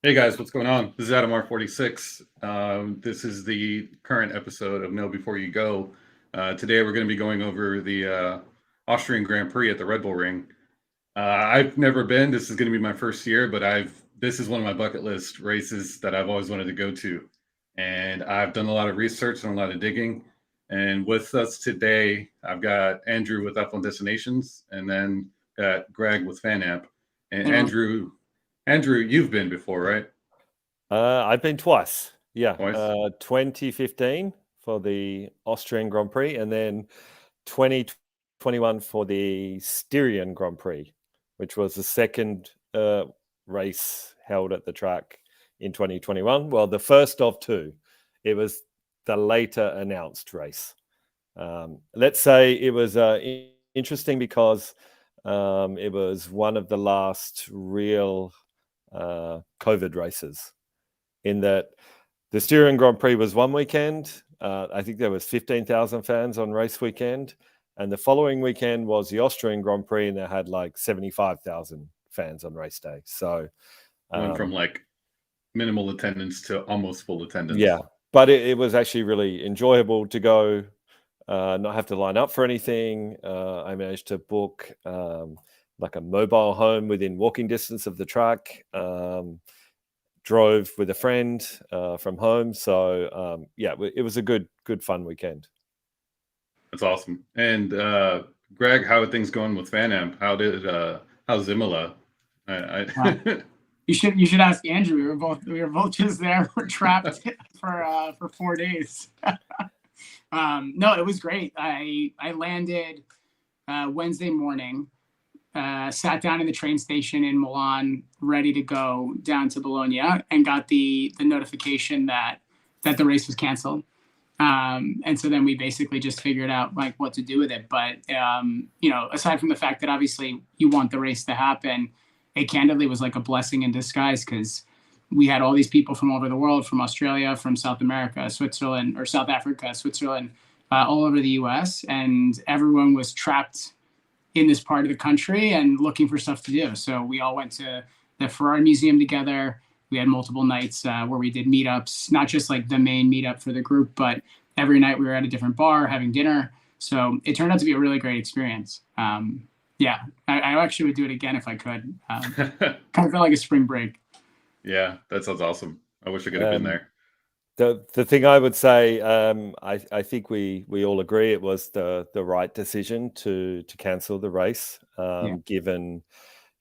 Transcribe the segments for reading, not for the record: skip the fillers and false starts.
Hey guys, what's going on? This is Adam R46. This is the current episode of Know Before You Go. Today we're going to be going over the Austrian Grand Prix at the Red Bull Ring. I've never been. This is going to be my first year, but this is one of my bucket list races that I've always wanted to go to, and I've done a lot of research and a lot of digging. And with us today, I've got Andrew with F1 Destinations, and then got Greg with FanAmp. And Hey, man. Andrew, you've been before, right? I've been twice. Yeah, Twice. 2015 for the Austrian Grand Prix, and then 2021 for the Styrian Grand Prix, which was the second race held at the track in 2021. Well, the first of two. It was the later announced race. Let's say it was interesting because it was one of the last real COVID races, in that the Styrian Grand Prix was one weekend. I think there was 15,000 fans on race weekend. And the following weekend was the Austrian Grand Prix, and they had like 75,000 fans on race day. So went from like minimal attendance to almost full attendance. Yeah, but it was actually really enjoyable to go, not have to line up for anything. I managed to book like a mobile home within walking distance of the track. Drove with a friend from home. So yeah, it was a good fun weekend. That's awesome. And Greg, how are things going with FanAmp? How's Imola? You should ask Andrew. We were both just there. We're trapped for 4 days. No, it was great. I landed Wednesday morning, sat down in the train station in Milan, ready to go down to Bologna, and got the notification that the race was canceled. And so then we basically just figured out like what to do with it. But aside from the fact that obviously you want the race to happen, it candidly was like a blessing in disguise, because we had all these people from all over the world, from Australia, from South America, Switzerland, or South Africa, Switzerland, all over the US, and everyone was trapped in this part of the country and looking for stuff to do. So we all went to the Ferrari Museum together. We had multiple nights where we did meetups, not just like the main meetup for the group, but every night we were at a different bar having dinner. So it turned out to be a really great experience. Yeah, I actually would do it again if I could. Kind of felt like a spring break. Yeah, that sounds awesome. I wish I could have been there. The thing I would say, I think we all agree it was the right decision to cancel the race, given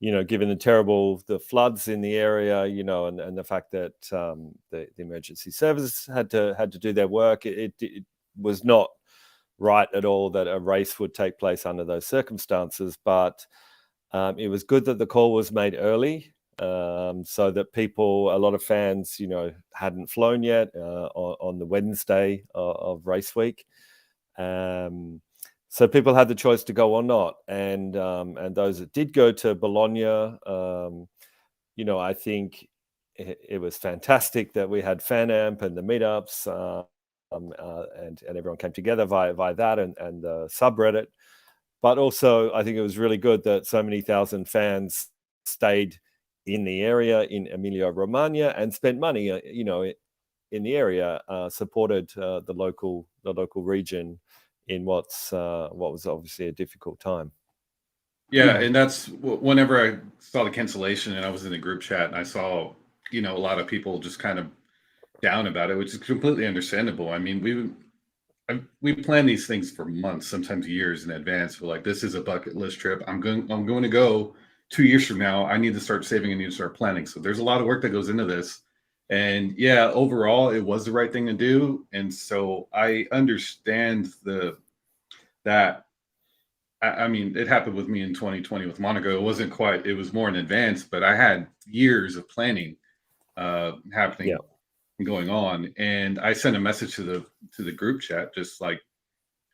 the floods in the area, and the fact that the emergency services had to do their work. It was not right at all that a race would take place under those circumstances, but it was good that the call was made early, so that a lot of fans, hadn't flown yet on the Wednesday of race week. So people had the choice to go or not, and those that did go to Bologna, I think it was fantastic that we had FanAmp and the meetups, and everyone came together via that and the subreddit. But also, I think it was really good that so many thousand fans stayed in the area in Emilia-Romagna and spent money, in the area, supported the local region in what was obviously a difficult time. Yeah, and that's whenever I saw the cancellation and I was in the group chat and I saw, a lot of people just kind of down about it, which is completely understandable. I mean, we plan these things for months, sometimes years in advance. We're like, this is a bucket list trip. I'm going to go 2 years from now. I need to start saving. I need to start planning. So there's a lot of work that goes into this. And yeah, overall, it was the right thing to do. And so I understand that. I mean, it happened with me in 2020 with Monaco. It was more in advance, but I had years of planning happening and going on. And I sent a message to the group chat, just like,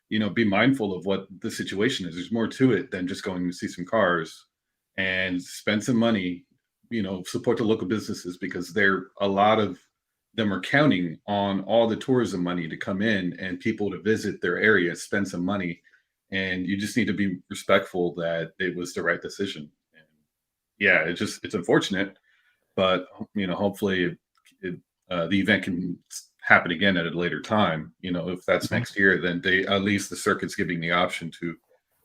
be mindful of what the situation is. There's more to it than just going to see some cars, and spend some money, support the local businesses, because a lot of them are counting on all the tourism money to come in and people to visit their area, spend some money. And you just need to be respectful that it was the right decision. And yeah, it's unfortunate. but hopefully the event can happen again at a later time. If that's next year, then at least the circuit's giving the option to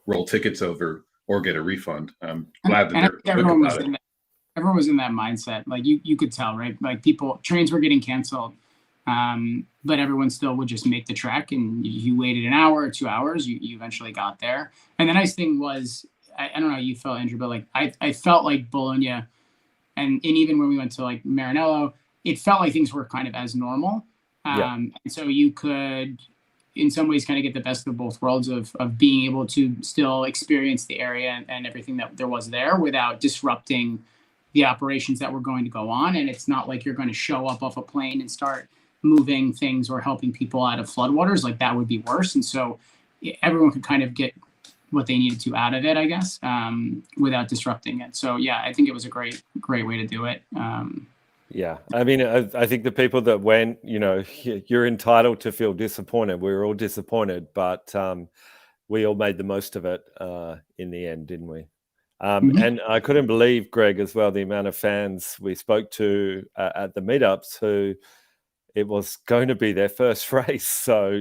roll tickets over or get a refund. I'm glad that And I they're think quick about it. everyone was in that mindset. Like you could tell, right? Like trains were getting canceled, but everyone still would just make the trek, and you waited an hour or 2 hours, you eventually got there. And the nice thing was, I don't know how you felt, Andrew, but like I felt like Bologna, and even when we went to like Maranello, it felt like things were kind of as normal. And so you could, in some ways, kind of get the best of both worlds of being able to still experience the area and everything that there was there without disrupting the operations that were going to go on. And it's not like you're going to show up off a plane and start moving things or helping people out of floodwaters. Like that would be worse. And so everyone could kind of get what they needed to out of it, I guess, without disrupting it. So yeah, I think it was a great way to do it. Yeah, I mean, I think the people that went, you're entitled to feel disappointed. We were all disappointed, but we all made the most of it in the end, didn't we? And I couldn't believe, Greg, as well, the amount of fans we spoke to at the meetups who it was going to be their first race. So,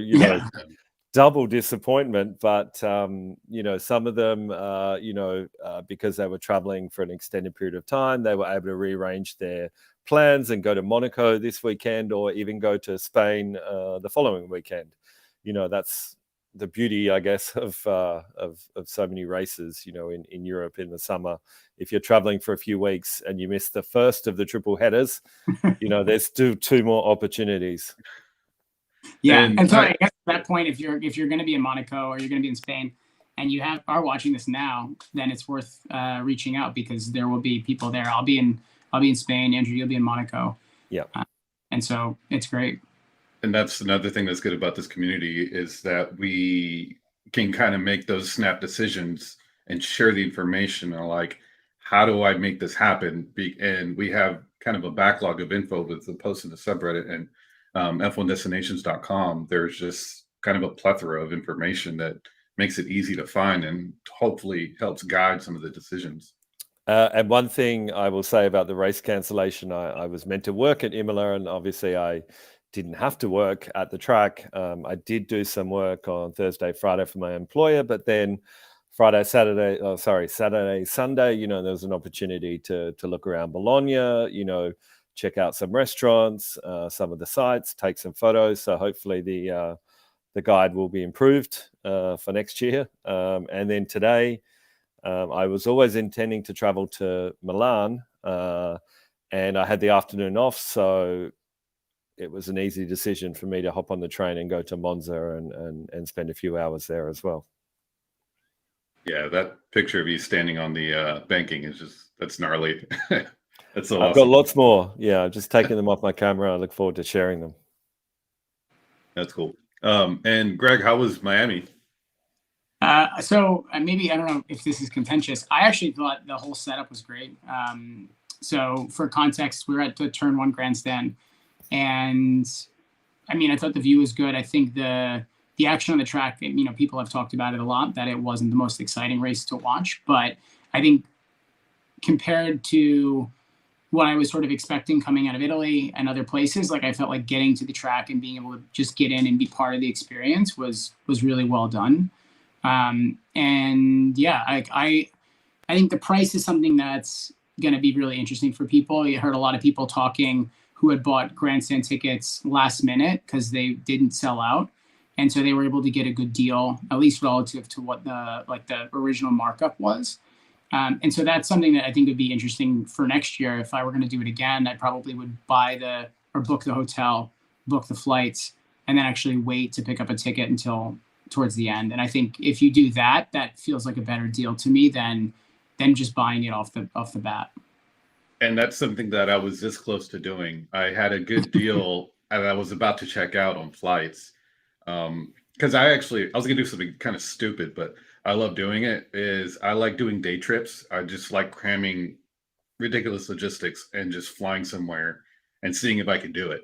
double disappointment. But, some of them, because they were traveling for an extended period of time, they were able to rearrange their plans and go to Monaco this weekend, or even go to Spain the following weekend. That's the beauty, I guess, of so many races, in Europe in the summer. If you're traveling for a few weeks and you miss the first of the triple headers, there's still two more opportunities. Yeah, and so I guess at that point, if you're going to be in Monaco or you're going to be in Spain, and you are watching this now, then it's worth reaching out, because there will be people there. I'll be in Spain. Andrew, you'll be in Monaco. Yeah, and so it's great. And that's another thing that's good about this community, is that we can kind of make those snap decisions and share the information on, like, how do I make this happen? And we have kind of a backlog of info with the post in the subreddit and f1destinations.com. There's just kind of a plethora of information that makes it easy to find and hopefully helps guide some of the decisions. And one thing I will say about the race cancellation, I was meant to work at Imola, and obviously I didn't have to work at the track. I did do some work on Thursday, Friday for my employer, but then Saturday, Sunday, there was an opportunity to look around Bologna, check out some restaurants, some of the sites, take some photos. So hopefully the guide will be improved for next year. And then today, I was always intending to travel to Milan, and I had the afternoon off, so it was an easy decision for me to hop on the train and go to Monza and spend a few hours there as well. Yeah, that picture of you standing on the banking that's gnarly. That's so I've awesome. got lots more. Yeah, I've just taken them off my camera. I look forward to sharing them. That's cool. And Greg, how was Miami? So maybe, I don't know if this is contentious. I actually thought the whole setup was great. So for context, we were at the Turn 1 grandstand, and I mean, I thought the view was good. I think the action on the track, people have talked about it a lot, that it wasn't the most exciting race to watch, but I think compared to what I was sort of expecting coming out of Italy and other places, like I felt like getting to the track and being able to just get in and be part of the experience was really well done. And yeah, I think the price is something that's going to be really interesting for people. I heard a lot of people talking who had bought grandstand tickets last minute because they didn't sell out. And so they were able to get a good deal, at least relative to what the original markup was. And so that's something that I think would be interesting for next year. If I were going to do it again, I probably would book the hotel, book the flights, and then actually wait to pick up a ticket until towards the end. And I think if you do that, that feels like a better deal to me than just buying it off the bat. And that's something that I was this close to doing. I had a good deal and I was about to check out on flights. Because I was gonna do something kind of stupid, but I love doing it. Is I like doing day trips. I just like cramming ridiculous logistics and just flying somewhere and seeing if I can do it.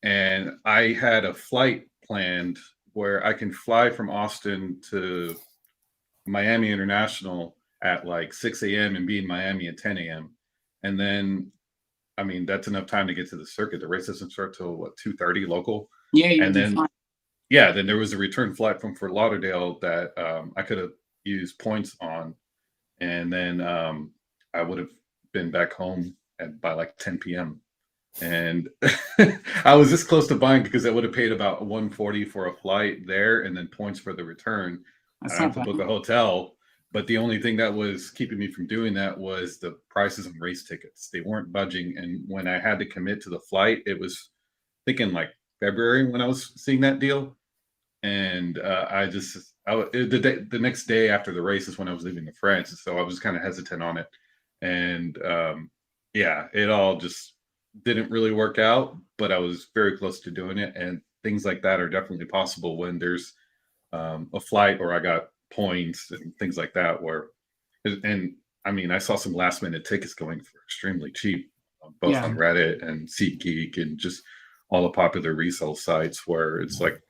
And I had a flight planned where I can fly from Austin to Miami International at like 6 a.m. and be in Miami at 10 a.m. And then I mean, that's enough time to get to the circuit. The race doesn't start till what, 2:30 local, Yeah, you'll and be then fine. yeah, then there was a return flight from Fort Lauderdale that I could have used points on, and then I would have been back home by like 10 p.m. And I was this close to buying because I would have paid about 140 for a flight there, and then points for the return. That's I have not to bad. book a hotel, but the only thing that was keeping me from doing that was the prices on race tickets. They weren't budging, and when I had to commit to the flight, it was thinking like February when I was seeing that deal, and the next day after the race is when I was leaving to France, so I was kind of hesitant on it, and yeah, it all just didn't really work out, but I was very close to doing it, and things like that are definitely possible when there's a flight or I got points and things like that. And I mean, I saw some last minute tickets going for extremely cheap, both Yeah. on Reddit and SeatGeek and just all the popular resale sites where it's like,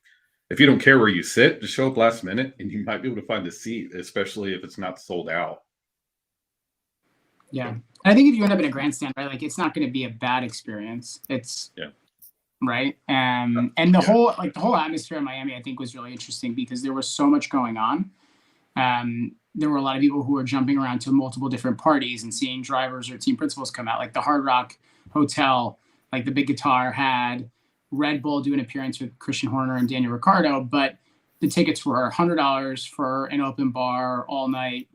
if you don't care where you sit, just show up last minute and you might be able to find a seat, especially if it's not sold out. Yeah. I think if you end up in a grandstand, right, like it's not going to be a bad experience. It's Yeah. right. And the Yeah. whole atmosphere in Miami, I think, was really interesting because there was so much going on. There were a lot of people who were jumping around to multiple different parties and seeing drivers or team principals come out, like the Hard Rock Hotel, like the Big Guitar had Red Bull do an appearance with Christian Horner and Daniel Ricciardo, but the tickets were $100 for an open bar all night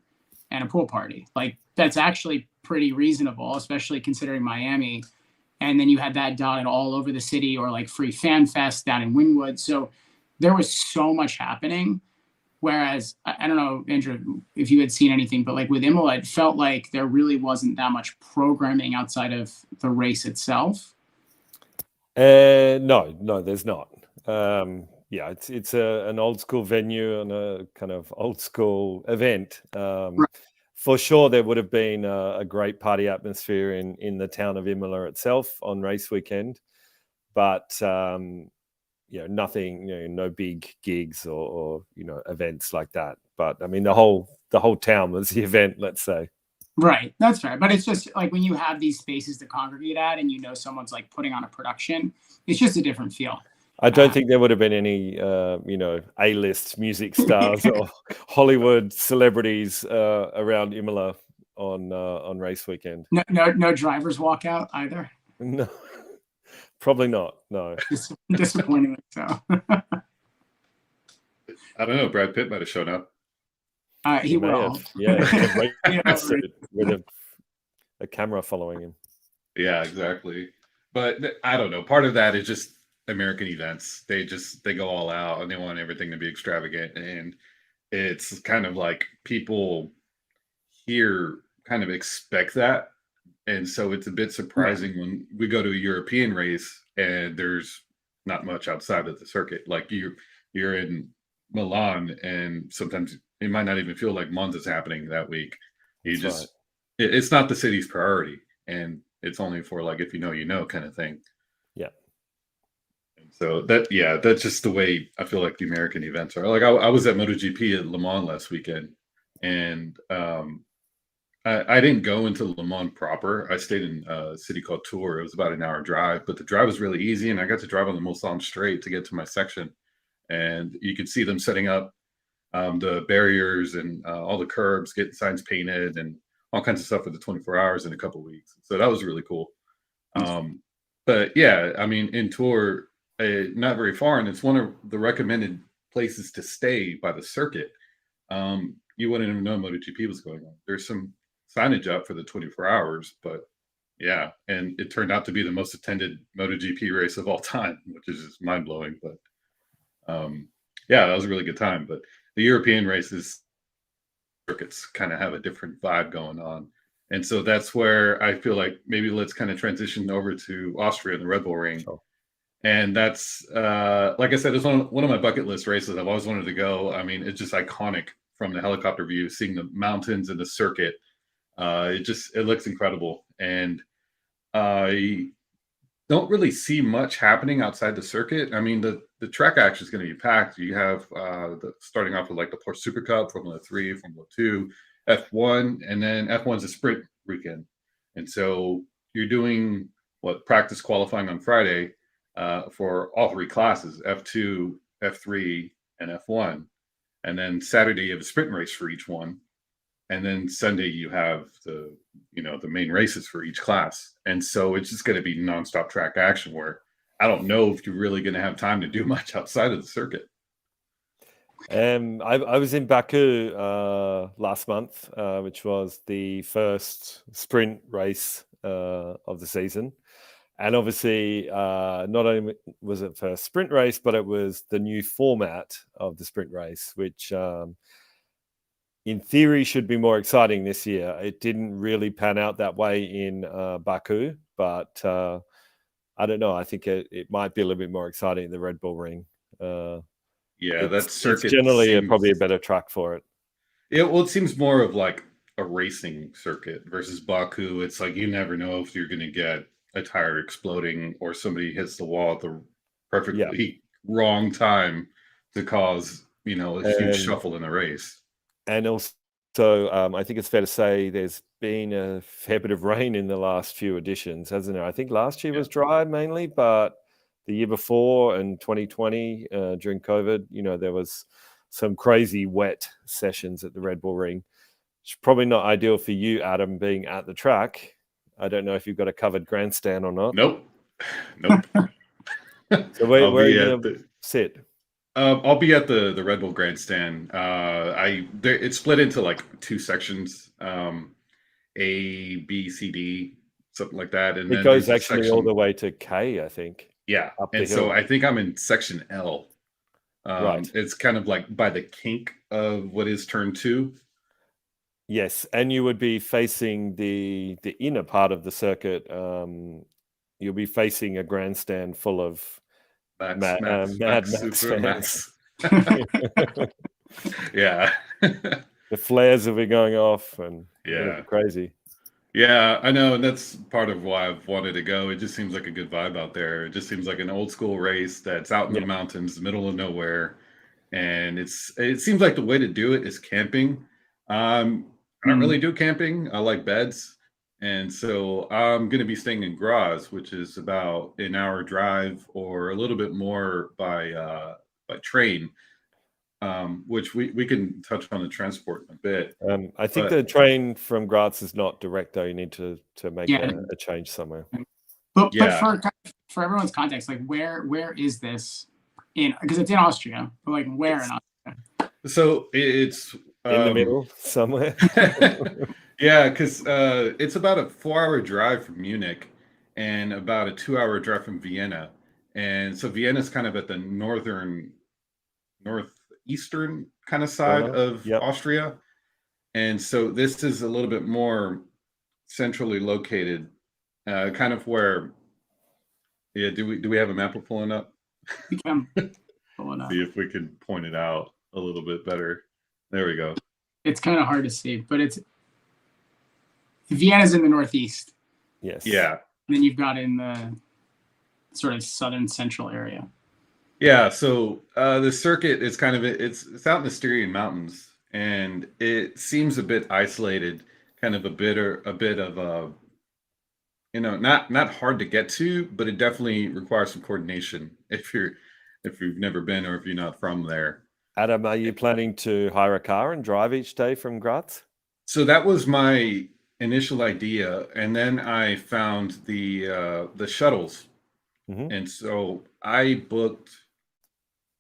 and a pool party. Like that's actually pretty reasonable, especially considering Miami. And then you had that dotted all over the city, or like Free Fan Fest down in Wynwood. So there was so much happening. Whereas I don't know, Andrew, if you had seen anything, but like with Imola, it felt like there really wasn't that much programming outside of the race itself. No, there's not. Yeah, it's an old school venue and a kind of old school event. Right. For sure, there would have been a great party atmosphere in the town of Imola itself on race weekend, but nothing, no big gigs or events like that. But I mean, the whole town was the event, let's say. Right, that's fair. But it's just like when you have these spaces to congregate at, and someone's like putting on a production, it's just a different feel. I don't think there would have been any, A-list music stars or Hollywood celebrities around Imola on race weekend. No drivers walk out either. No, probably not. No, disappointingly so. I don't know. Brad Pitt might have shown up. He will. have. Yeah, with a camera following him. Yeah, exactly. But I don't know. Part of that is just American events. They go all out and they want everything to be extravagant, and it's kind of like people here kind of expect that, and so it's a bit surprising when we go to a European race and there's not much outside of the circuit. Like you're in Milan, and sometimes it might not even feel like Monza's happening that week. It's not the city's priority, and it's only for like if you know kind of thing. Yeah. And so that's just the way I feel like the American events are. Like I was at MotoGP at Le Mans last weekend, and I didn't go into Le Mans proper. I stayed in a city called Tours. It was about an hour drive, but the drive was really easy, and I got to drive on the Mulsanne Straight to get to my section. And you could see them setting up the barriers and all the curbs, getting signs painted, and all kinds of stuff for the 24 hours in a couple of weeks. So that was really cool. But yeah, I mean, in Tours, not very far, and it's one of the recommended places to stay by the circuit. You wouldn't even know MotoGP was going on. There's some signage up for the 24 hours, but yeah, and it turned out to be the most attended MotoGP race of all time, which is just mind blowing. But yeah, that was a really good time. But the European races circuits kind of have a different vibe going on, and so that's where I feel like maybe let's kind of transition over to Austria and the Red Bull Ring. Sure. And that's like I said, it's one of my bucket list races. I've always wanted to go. I mean, it's just iconic from the helicopter view, seeing the mountains and the circuit. It looks incredible, and I don't really see much happening outside the circuit. I mean, the track action is going to be packed. You have starting off with like the Porsche Super Cup, Formula 3, Formula 2, F1, and then F1's a sprint weekend, and so you're doing practice qualifying on Friday for all three classes, F2, F3, and F1. And then Saturday you have a sprint race for each one. And then Sunday you have the main races for each class. And so it's just going to be nonstop track action where I don't know if you're really going to have time to do much outside of the circuit. I was in Baku last month, which was the first sprint race of the season. And obviously, not only was it first sprint race, but it was the new format of the sprint race, which in theory should be more exciting this year. It didn't really pan out that way in Baku, but I don't know. I think it might be a little bit more exciting in the Red Bull Ring. That circuit it's generally probably a better track for it. Yeah, well, it seems more of like a racing circuit versus Baku. It's like you never know if you're going to get a tire exploding or somebody hits the wall at the perfectly wrong time to cause a huge shuffle in the race. And also, I think it's fair to say there's been a fair bit of rain in the last few editions, hasn't there? I think last year was dry mainly, but the year before and 2020 during COVID, there was some crazy wet sessions at the Red Bull Ring. It's probably not ideal for you, Adam, being at the track. I don't know if you've got a covered grandstand or not. Nope. So where are you going to sit? I'll be at the Red Bull grandstand. It's split into like two sections, A, B, C, D, something like that. And it goes actually all the way to K, I think. Yeah, and so I think I'm in section L. Right. It's kind of like by the kink of what is turn 2. Yes, and you would be facing the inner part of the circuit. You'll be facing a grandstand full of Mad Max fans. Yeah. The flares will be going off and crazy. Yeah, I know, and that's part of why I've wanted to go. It just seems like a good vibe out there. It just seems like an old school race that's out in the mountains, middle of nowhere, and it seems like the way to do it is camping. I don't really do camping. I like beds, and so I'm going to be staying in Graz, which is about an hour drive or a little bit more by train. Which we can touch on the transport in a bit. I think the train from Graz is not direct, though. You need to make a change somewhere. But for everyone's context, like where is this in? Because it's in Austria, but like where in Austria? So it's in the middle somewhere. Yeah, because it's about a 4-hour drive from Munich and about a 2-hour drive from Vienna, and so Vienna's kind of at the northeastern kind of side of Austria, and so this is a little bit more centrally located, kind of where. Yeah, do we have a map we're pulling up? We can pull it up. See if we can point it out a little bit better. There we go. It's kind of hard to see, but Vienna's in the northeast. Yes. Yeah. And then you've got in the sort of southern central area. Yeah, so the circuit is kind of it's out in the Styrian Mountains, and it seems a bit isolated, kind of a bit of a not hard to get to, but it definitely requires some coordination if you've never been or if you're not from there. Adam, are you planning to hire a car and drive each day from Graz? So that was my initial idea, and then I found the shuttles, and so I booked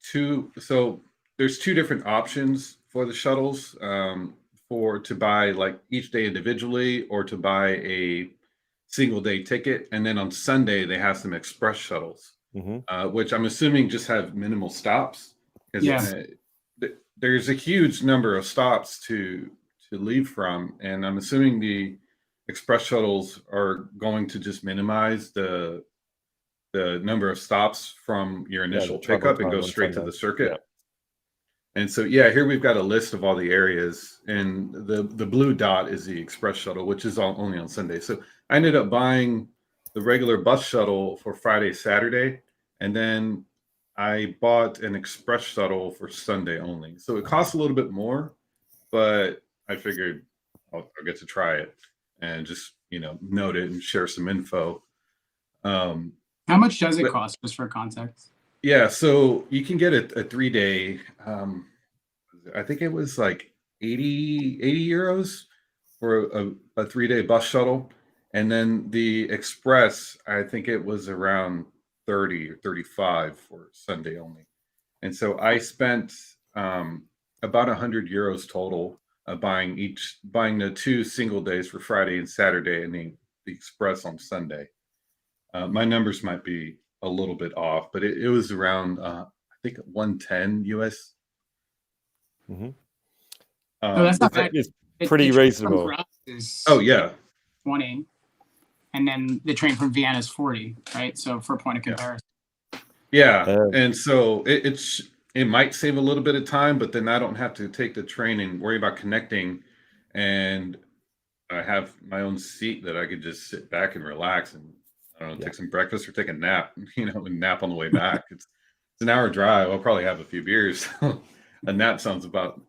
two. So there's two different options for the shuttles, to buy like each day individually or to buy a single day ticket, and then on Sunday they have some express shuttles, which I'm assuming just have minimal stops because there's a huge number of stops to leave from, and I'm assuming the express shuttles are going to just minimize the number of stops from your initial pickup and go straight to the circuit. And so here we've got a list of all the areas, and the blue dot is the express shuttle, which is only on Sunday. So I ended up buying the regular bus shuttle for Friday, Saturday, and then I bought an express shuttle for Sunday only. So it costs a little bit more, but I figured I'll get to try it and just note it and share some info. Um, How much does it but cost, just for context? yeah, so you can get a 3 day. I think it was like 80 euros for a 3 day bus shuttle. And then the express, I think it was around 30 or 35 for Sunday only. And so I spent about 100 euros total buying the 2 single days for Friday and Saturday, and the express on Sunday. My numbers might be a little bit off, but it was around I think 110 US. Mm-hmm. No, that's not bad. It's The pretty train from reasonable. Graz is Oh yeah, 20, and then the train from Vienna is 40, right? So for a point of yeah, comparison. yeah. Um, And so it might save a little bit of time, but then I don't have to take the train and worry about connecting, and I have my own seat that I could just sit back and relax and I don't know, yeah. take some breakfast or take a nap, and nap on the way back. It's an hour drive. I'll probably have a few beers. A nap sounds about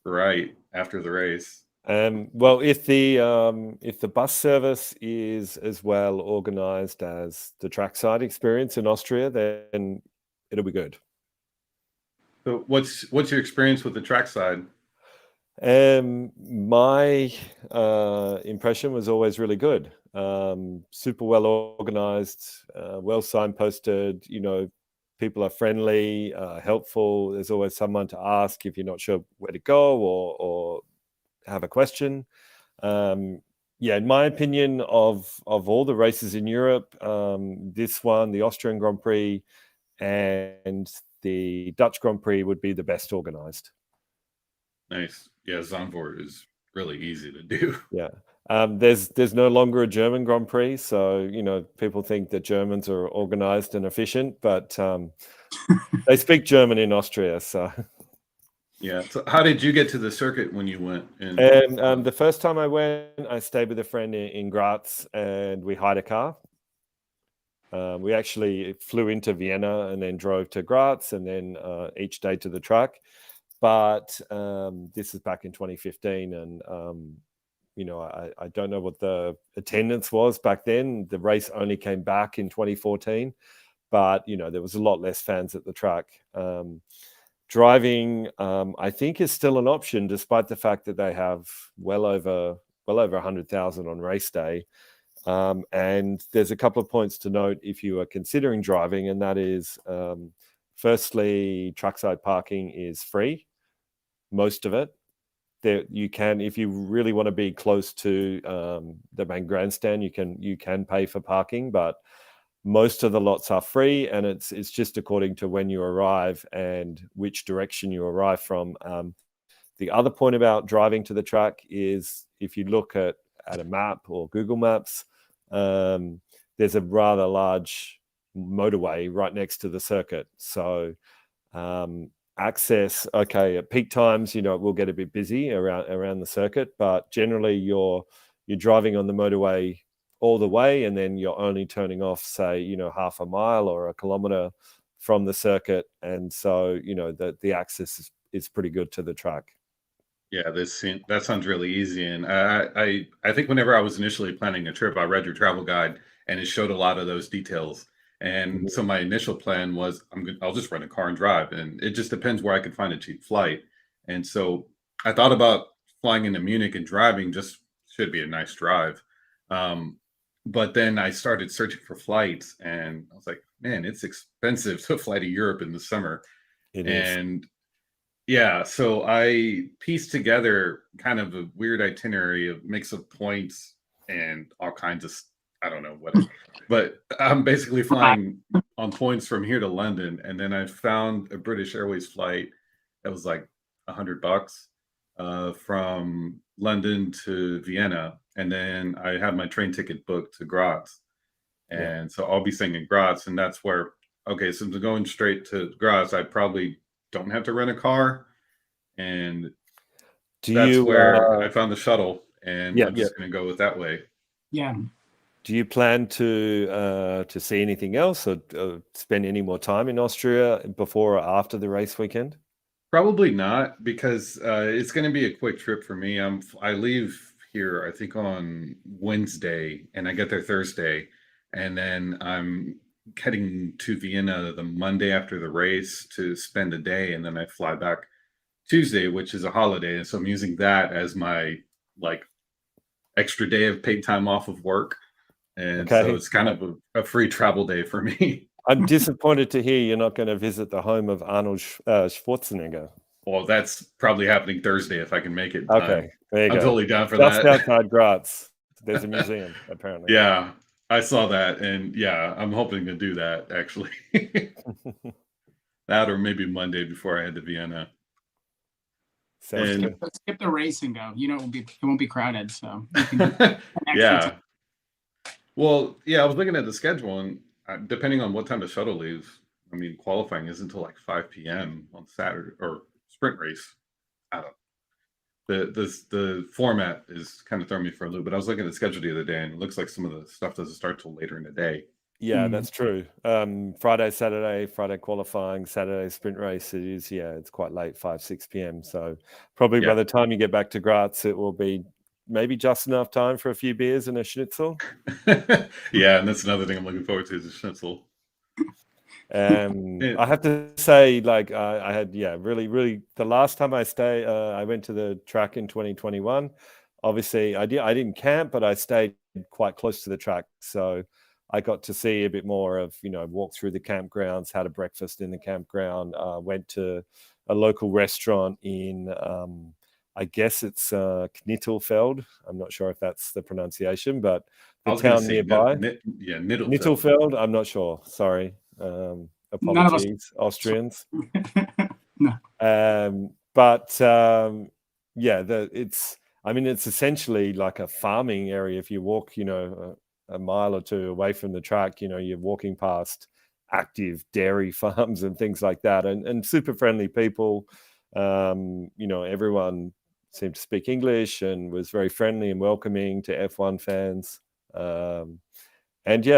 right after the race. Well, if the bus service is as well organized as the trackside experience in Austria, then it'll be good. So what's your experience with the trackside? My impression was always really good. Super well organized, well signposted. People are friendly, helpful. There's always someone to ask if you're not sure where to go or have a question. Yeah, in my opinion, of all the races in Europe, this one, the Austrian Grand Prix and the Dutch Grand Prix, would be the best organized. Nice. Yeah, Zandvoort is really easy to do. Yeah. There's no longer a German Grand Prix, so people think that Germans are organized and efficient, but they speak German in Austria. So, Yeah. So how did you get to the circuit when you went? and the first time I went, I stayed with a friend in Graz, and we hired a car. We actually flew into Vienna and then drove to Graz, and then each day to the track. But this is back in 2015, and I don't know what the attendance was back then. The race only came back in 2014, but there was a lot less fans at the track. Driving, I think, is still an option, despite the fact that they have well over 100,000 on race day. And there's a couple of points to note if you are considering driving, and that is, firstly, trackside parking is free, most of it. There you can, if you really want to be close to the main grandstand, you can pay for parking, but most of the lots are free, and it's just according to when you arrive and which direction you arrive from. The other point about driving to the track is, if you look at a map or Google Maps, there's a rather large motorway right next to the circuit. So access, okay, at peak times, it will get a bit busy around the circuit, but generally you're driving on the motorway all the way, and then you're only turning off, say, half a mile or a kilometer from the circuit, and so the access is pretty good to the track. Yeah, that sounds really easy. And I think whenever I was initially planning a trip, I read your travel guide and it showed a lot of those details. And so my initial plan was I'll just rent a car and drive, and it just depends where I could find a cheap flight. And so I thought about flying into Munich and driving, just should be a nice drive. Um, but then I started searching for flights, and I was like, man, it's expensive to fly to Europe in the summer. It is. And yeah, so I pieced together kind of a weird itinerary of mix of points and all kinds of I don't know what, but I'm basically flying on points from here to London, and then I found a British Airways flight that was like $100 from London to Vienna, and then I had my train ticket booked to Graz, Yeah. and so I'll be staying in Graz, and that's where okay, so going straight to Graz, I probably don't have to rent a car, and Do that's you where I found the shuttle, and yeah, I'm just going to go with that way. Yeah. do you plan to see anything else, or spend any more time in Austria before or after the race weekend? Probably not, because it's going to be a quick trip for me. I leave here, I think, on Wednesday, and I get there Thursday, and then I'm heading to Vienna the Monday after the race to spend a day, and then I fly back Tuesday, which is a holiday, and so I'm using that as my like extra day of paid time off of work, and so Okay. it's kind of a free travel day for me. I'm disappointed to hear you're not going to visit the home of Arnold Schwarzenegger. Well, that's probably happening Thursday if I can make it in time. Okay, there you I'm go. totally down for Just that. outside Graz, there's a museum, apparently. Yeah, I saw that, and yeah, I'm hoping to do that actually. That or maybe Monday before I head to Vienna. Sounds And good. Skip the race and go. You know, it won't be crowded, so you can do an extra yeah, time. well, yeah, I was looking at the schedule, and depending on what time the shuttle leaves, I mean, qualifying is until like 5 p.m. on Saturday, or sprint race. I don't. The format is kind of throwing me for a loop, but I was looking at the schedule the other day, and it looks like some of the stuff doesn't start till later in the day. Yeah, that's true. Friday, Friday qualifying, Saturday sprint race. It is, yeah, it's quite late, 5, 6 p.m. So probably by Yeah. the time you get back to Graz, it will be maybe just enough time for a few beers and a schnitzel. Yeah, and that's another thing I'm looking forward to is the schnitzel. I have to say, like, I had, really, the last time I went to the track in 2021. Obviously, I didn't camp, but I stayed quite close to the track, so I got to see a bit more of, walk through the campgrounds, had a breakfast in the campground, went to a local restaurant in, I guess it's Knittelfeld. I'm not sure if that's the pronunciation, but the town nearby. Knittelfeld. Knittelfeld, I'm not sure. Sorry. Apologies, Austrians. No. It's essentially like a farming area. If you walk, a mile or two away from the track, you're walking past active dairy farms and things like that, and super friendly people. Everyone seemed to speak English and was very friendly and welcoming to F1 fans.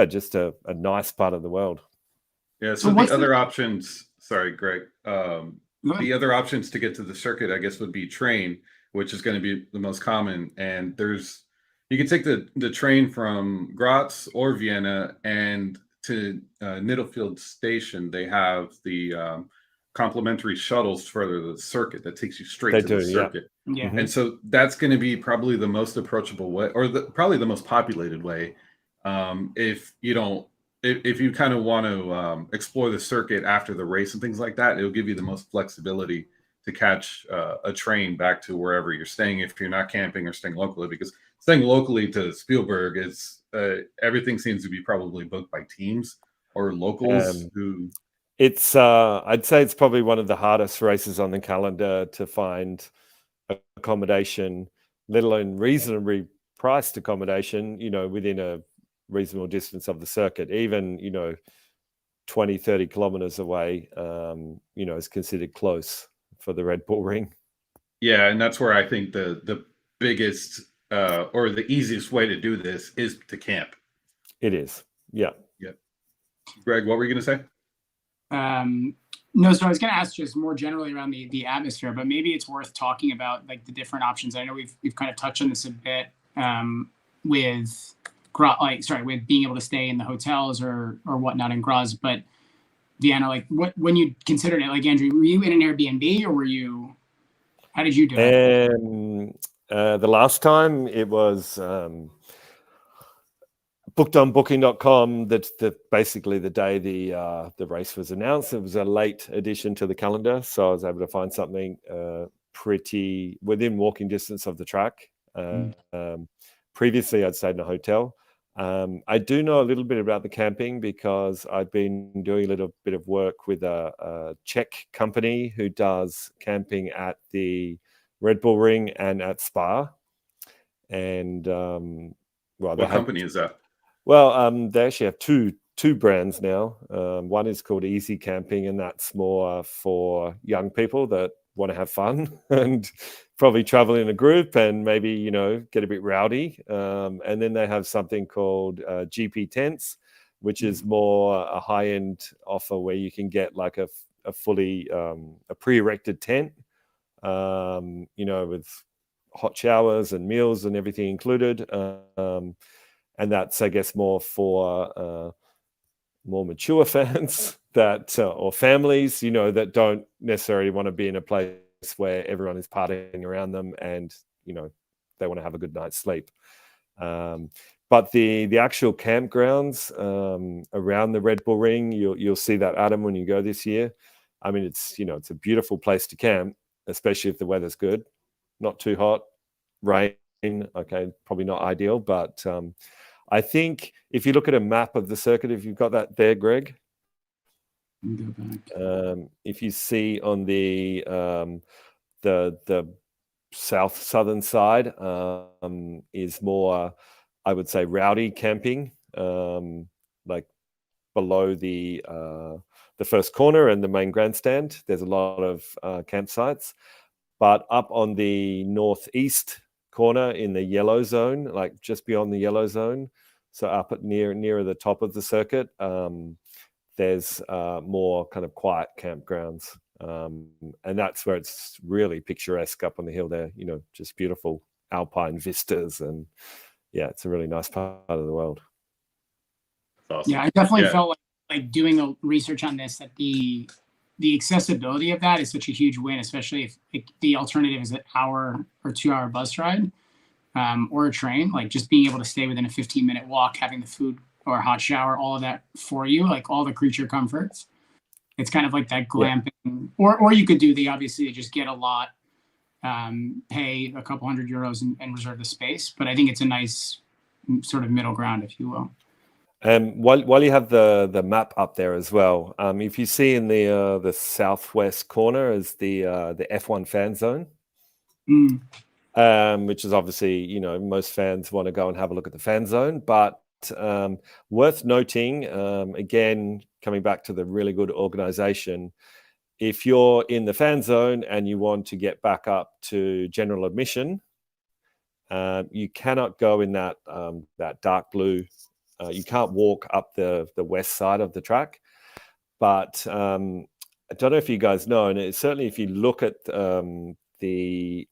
Just a nice part of the world. Yeah, so the other options, sorry, Greg, the other options to get to the circuit, I guess, would be train, which is going to be the most common. And you can take the train from Graz or Vienna, and to Knittelfeld station, they have the complimentary shuttles for the circuit that takes you straight to the circuit. Yeah. And so that's going to be probably the most approachable way, or probably the most populated way. If you kind of want to explore the circuit after the race and things like that, it'll give you the most flexibility to catch a train back to wherever you're staying if you're not camping or staying locally. Because staying locally to Spielberg is everything seems to be probably booked by teams or locals who. It's I'd say it's probably one of the hardest races on the calendar to find accommodation, let alone reasonably priced accommodation, within a reasonable distance of the circuit. Even 20, 30 kilometers away is considered close for the Red Bull Ring. Yeah, and that's where I think the biggest or the easiest way to do this is to camp. It is. Yeah. Greg, what were you going to say? No, so I was going to ask just more generally around the atmosphere, but maybe it's worth talking about like the different options. I know we've kind of touched on this a bit with being able to stay in the hotels or whatnot in Graz, but Vienna, like when you considered it, like Andrew, were you in an Airbnb or how did you do it? The last time it was booked on booking.com. That basically the day the race was announced. It was a late addition to the calendar, so I was able to find something pretty within walking distance of the track. Previously, I'd stayed in a hotel. I do know a little bit about the camping because I've been doing a little bit of work with a Czech company who does camping at the Red Bull Ring and at Spa. And what company is that? Well, they actually have two brands now. One is called Easy Camping, and that's more for young people that want to have fun and probably travel in a group and maybe get a bit rowdy. And then they have something called GP Tents, which is more a high-end offer where you can get like a fully a pre-erected tent, with hot showers and meals and everything included. and that's, I guess, more for more mature fans that or families, that don't necessarily want to be in a place where everyone is partying around them, and they want to have a good night's sleep. But the actual campgrounds around the Red Bull Ring, you'll see that, Adam, when you go this year. I mean, it's it's a beautiful place to camp, especially if the weather's good, not too hot, rain. Okay, probably not ideal, but I think if you look at a map of the circuit, if you've got that there, Greg, if you see on the southern side is more, I would say, rowdy camping, like below the first corner and the main grandstand. There's a lot of campsites, but up on the northeast corner in the yellow zone, like just beyond the yellow zone, so up at nearer the top of the circuit, there's more kind of quiet campgrounds, and that's where it's really picturesque up on the hill there. Just beautiful alpine vistas, and yeah, it's a really nice part of the world. Awesome. Yeah, I definitely felt like doing the research on this, that the accessibility of that is such a huge win, especially if the alternative is an hour or 2 hour bus ride, or a train. Like just being able to stay within a 15-minute walk, having the food or a hot shower, all of that for you, like all the creature comforts. It's kind of like that glamping, or you could do obviously just get a lot, pay a couple €100 and reserve the space. But I think it's a nice sort of middle ground, if you will. While you have the map up there as well, if you see in the southwest corner is the F1 fan zone, which is obviously, most fans want to go and have a look at the fan zone. But worth noting, again, coming back to the really good organization, if you're in the fan zone and you want to get back up to general admission, you cannot go in that dark blue. You can't walk up the west side of the track. But I don't know if you guys know, and certainly if you look at the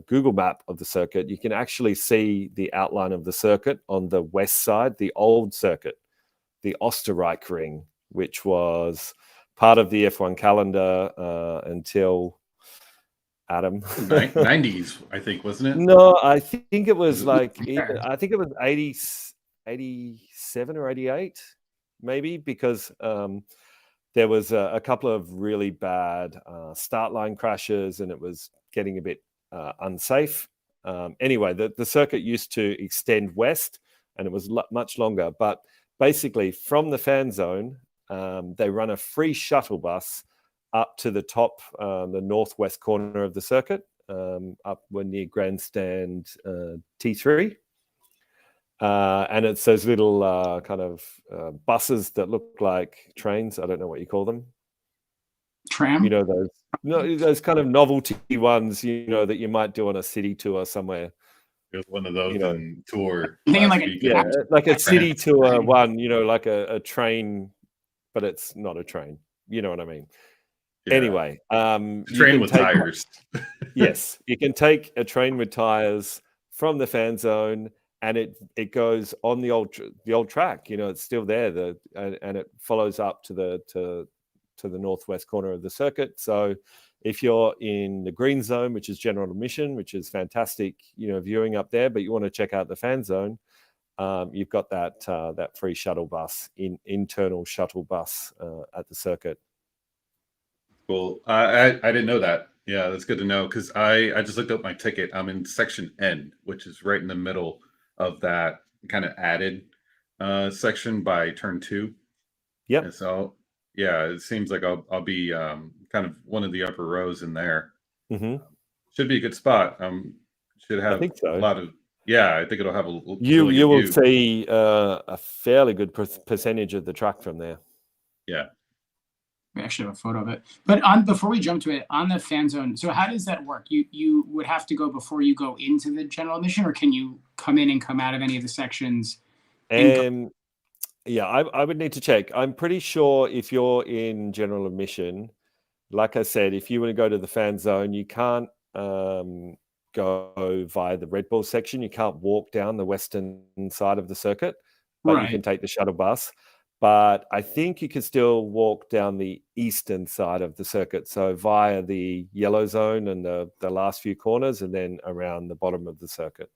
Google map of the circuit, you can actually see the outline of the circuit on the west side, the old circuit, the Österreich Ring, which was part of the F1 calendar until, Adam, 90s, I think, wasn't it? No, I think it was like I think it was 87 or 88, maybe, because there was a couple of really bad start line crashes, and it was getting a bit unsafe. Anyway, the circuit used to extend west, and it was much longer. But basically, from the fan zone, they run a free shuttle bus up to the top, the northwest corner of the circuit, up near grandstand T3. And it's those little kind of buses that look like trains. I don't know what you call them. Tram? Those kind of novelty ones, that you might do on a city tour somewhere. There's one of those in tour. Like a city tour one, like a train, but it's not a train. You know what I mean? Yeah. Anyway, train with tires. Yes, you can take a train with tires from the fan zone, and it goes on the old track. It's still there. And it follows up to the northwest corner of the circuit. So if you're in the green zone, which is general admission, which is fantastic, viewing up there, but you want to check out the fan zone, you've got that free shuttle bus, internal shuttle bus at the circuit. Cool. I didn't know that. Yeah, that's good to know, because I just looked up my ticket. I'm in section N, which is right in the middle of that kind of added section by turn 2. Yep. And so, yeah, it seems like I'll be kind of one of the upper rows in there. Mm-hmm. Should be a good spot. Should have I think so. a lot of. Yeah, I think it'll have a. You will see a fairly good percentage of the track from there. Yeah. We actually have a photo of it. But before we jump to it, on the fan zone, so how does that work? You would have to go before you go into the general admission, or can you come in and come out of any of the sections? Yeah, I would need to check. I'm pretty sure if you're in general admission, like I said, if you want to go to the fan zone, you can't go go via the Red Bull section. You can't walk down the western side of the circuit, but you can take the shuttle bus. But I think you can still walk down the eastern side of the circuit, so via the yellow zone and the last few corners, and then around the bottom of the circuit.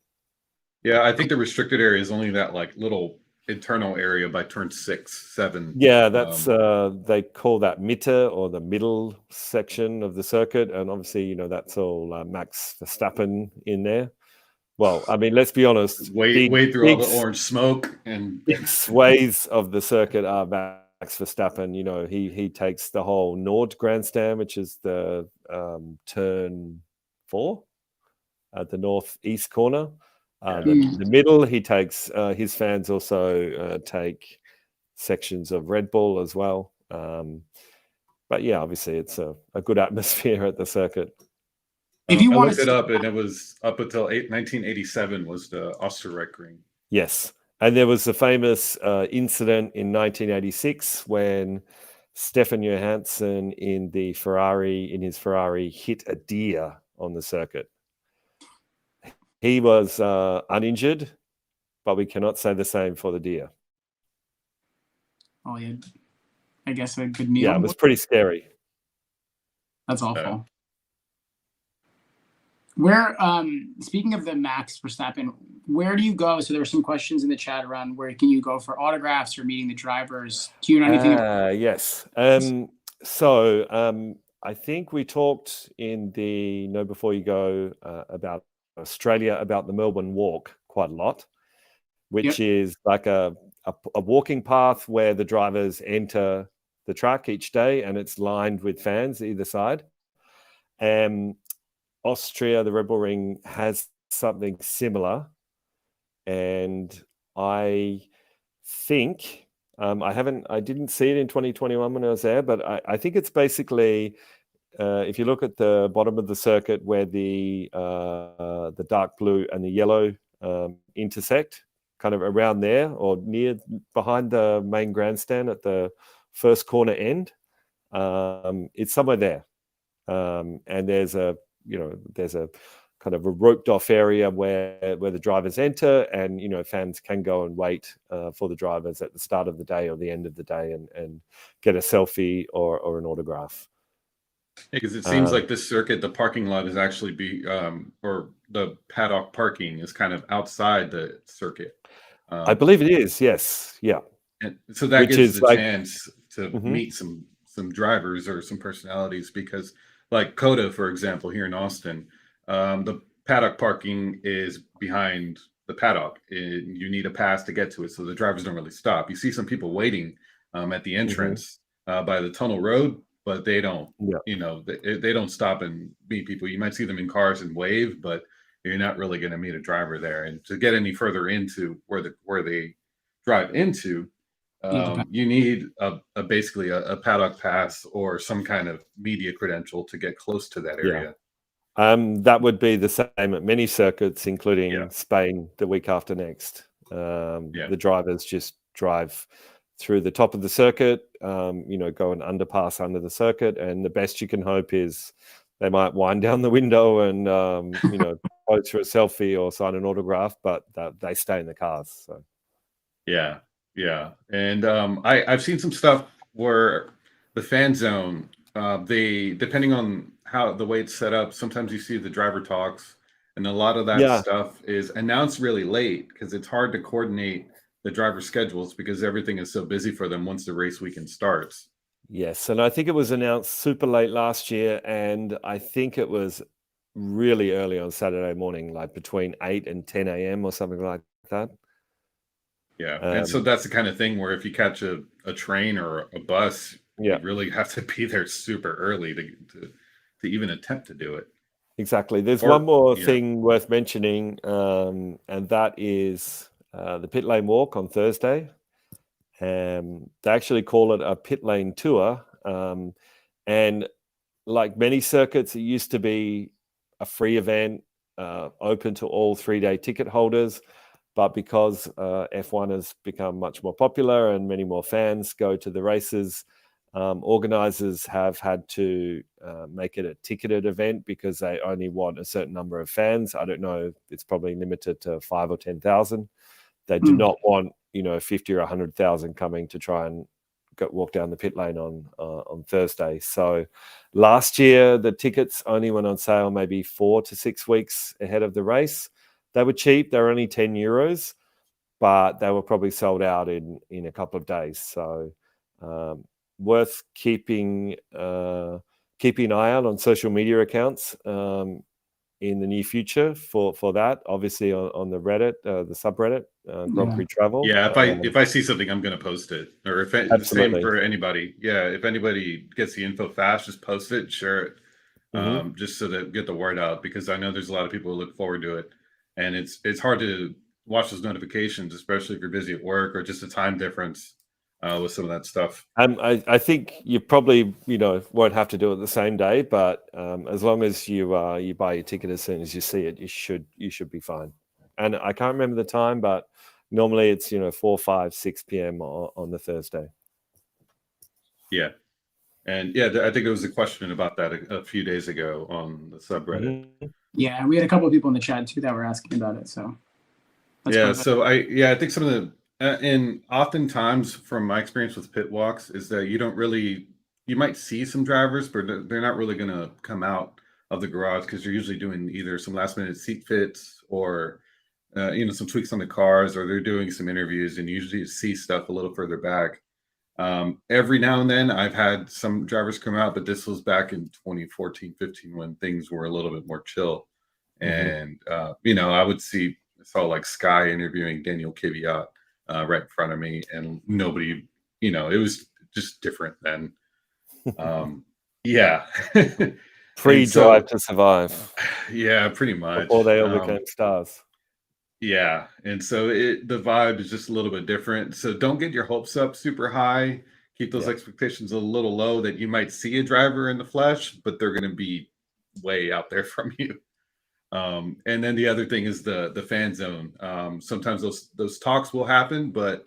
Yeah, I think the restricted area is only that like little internal area by turn 6, 7. Yeah, that's they call that Mitte, or the middle section of the circuit, and obviously, you know, that's all Max Verstappen in there. Well, I mean, let's be honest. Wade through all the orange smoke, and big sways of the circuit are Max Verstappen. You know, he takes the whole Nord grandstand, which is the turn 4 at the northeast corner. The middle, he takes. His fans also take sections of Red Bull as well. But yeah, obviously, it's a good atmosphere at the circuit. If you I want looked it up, and it was up until 1987 was the Österreich. Yes, and there was a famous incident in 1986 when Stefan Johansson in his Ferrari hit a deer on the circuit. He was uninjured, but we cannot say the same for the deer. Oh, yeah. I guess a good meal. Yeah, it was pretty scary. That's awful. Where, speaking of the Max Verstappen, where do you go? So there were some questions in the chat around where can you go for autographs or meeting the drivers? Do you know anything? Yes. So I think we talked in the Know Before You Go about Australia, about the Melbourne Walk quite a lot, which is like a walking path where the drivers enter the track each day, and it's lined with fans either side. Austria, the Red Bull Ring, has something similar, and I think I didn't see it in 2021 when I was there, but I think it's basically if you look at the bottom of the circuit where the dark blue and the yellow intersect, kind of around there or behind the main grandstand at the first corner end, it's somewhere there, and there's a kind of a roped off area where the drivers enter, and fans can go and wait for the drivers at the start of the day or the end of the day and get a selfie or an autograph. Because it seems like this circuit, the parking lot is actually or the paddock parking is kind of outside the circuit. I believe it is, yes, yeah. And so that gives the chance to meet some drivers or some personalities, because like Coda, for example, here in Austin, the paddock parking is behind the paddock. You need a pass to get to it, so the drivers don't really stop. You see some people waiting at the entrance by the tunnel road, but they don't. They don't stop and meet people. You might see them in cars and wave, but you're not really going to meet a driver there. And to get any further into where they drive into, you need basically a paddock pass or some kind of media credential to get close to that area. That would be the same at many circuits, including Spain the week after next. The drivers just drive through the top of the circuit, go an underpass under the circuit, and the best you can hope is they might wind down the window and pose for a selfie or sign an autograph, but they stay in the cars. So yeah, and I've seen some stuff where the fan zone, they, depending on how the way it's set up, sometimes you see the driver talks, and a lot of that stuff is announced really late because it's hard to coordinate the driver schedules because everything is so busy for them once the race weekend starts. Yes, and I think it was announced super late last year, and I think it was really early on Saturday morning, like between 8 and 10 a.m. or something like that. Yeah, and so that's the kind of thing where if you catch a train or a bus, you really have to be there super early to even attempt to do it. Exactly. There's one more thing worth mentioning, and that is the pit lane walk on Thursday. They actually call it a pit lane tour. And like many circuits, it used to be a free event open to all 3-day ticket holders. But because F1 has become much more popular and many more fans go to the races, Organizers have had to make it a ticketed event because they only want a certain number of fans. I don't know, it's probably limited to 5 or 10,000. They do not want 50 or 100,000 coming to try and walk down the pit lane on Thursday. So last year the tickets only went on sale maybe 4 to 6 weeks ahead of the race. They were cheap. They were only €10, but they were probably sold out in a couple of days. So worth keeping an eye out on social media accounts in the near future for that. Obviously on the Reddit, the subreddit, Grand Prix Travel. Yeah, if I see something, I'm going to post it. Or if it, same for anybody. Yeah, if anybody gets the info fast, just post it, share it, just so that get the word out. Because I know there's a lot of people who look forward to it, and it's hard to watch those notifications, especially if you're busy at work or just a time difference with some of that stuff. I think you probably won't have to do it the same day, but as long as you buy your ticket as soon as you see it, you should be fine. And I can't remember the time, but normally it's 4, 5, 6 p.m. on the Thursday. Yeah, and I think there was a question about that a few days ago on the subreddit. Yeah, we had a couple of people in the chat too that were asking about it. So so I think some of the and oftentimes from my experience with pit walks is that you might see some drivers, but they're not really going to come out of the garage because they're usually doing either some last minute seat fits or some tweaks on the cars, or they're doing some interviews, and usually you see stuff a little further back. Every now and then I've had some drivers come out, but this was back in 2014, 15 when things were a little bit more chill. And I saw like Sky interviewing Daniel Kvyat right in front of me, and nobody, it was just different then. Pre-Drive to Survive. Yeah, pretty much. Before they all became stars. Yeah, and so the vibe is just a little bit different. So don't get your hopes up super high. Keep those expectations a little low that you might see a driver in the flesh, but they're going to be way out there from you. And then the other thing is the fan zone. Sometimes those talks will happen, but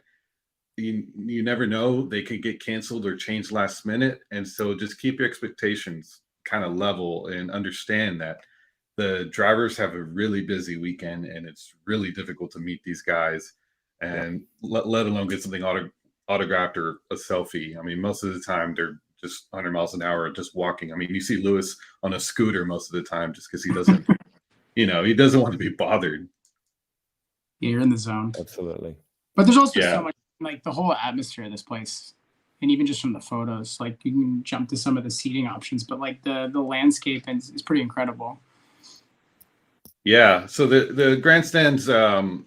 you never know. They could get canceled or changed last minute. And so just keep your expectations kind of level and understand that the drivers have a really busy weekend, and it's really difficult to meet these guys and let alone get something autographed or a selfie. I mean, most of the time they're just 100 miles an hour just walking. I mean, you see Lewis on a scooter most of the time just because he doesn't he doesn't want to be bothered. Yeah, you're in the zone. Absolutely. But there's also so much, like the whole atmosphere of this place, and even just from the photos, like you can jump to some of the seating options, but like the landscape is pretty incredible. Yeah, so the grandstands kind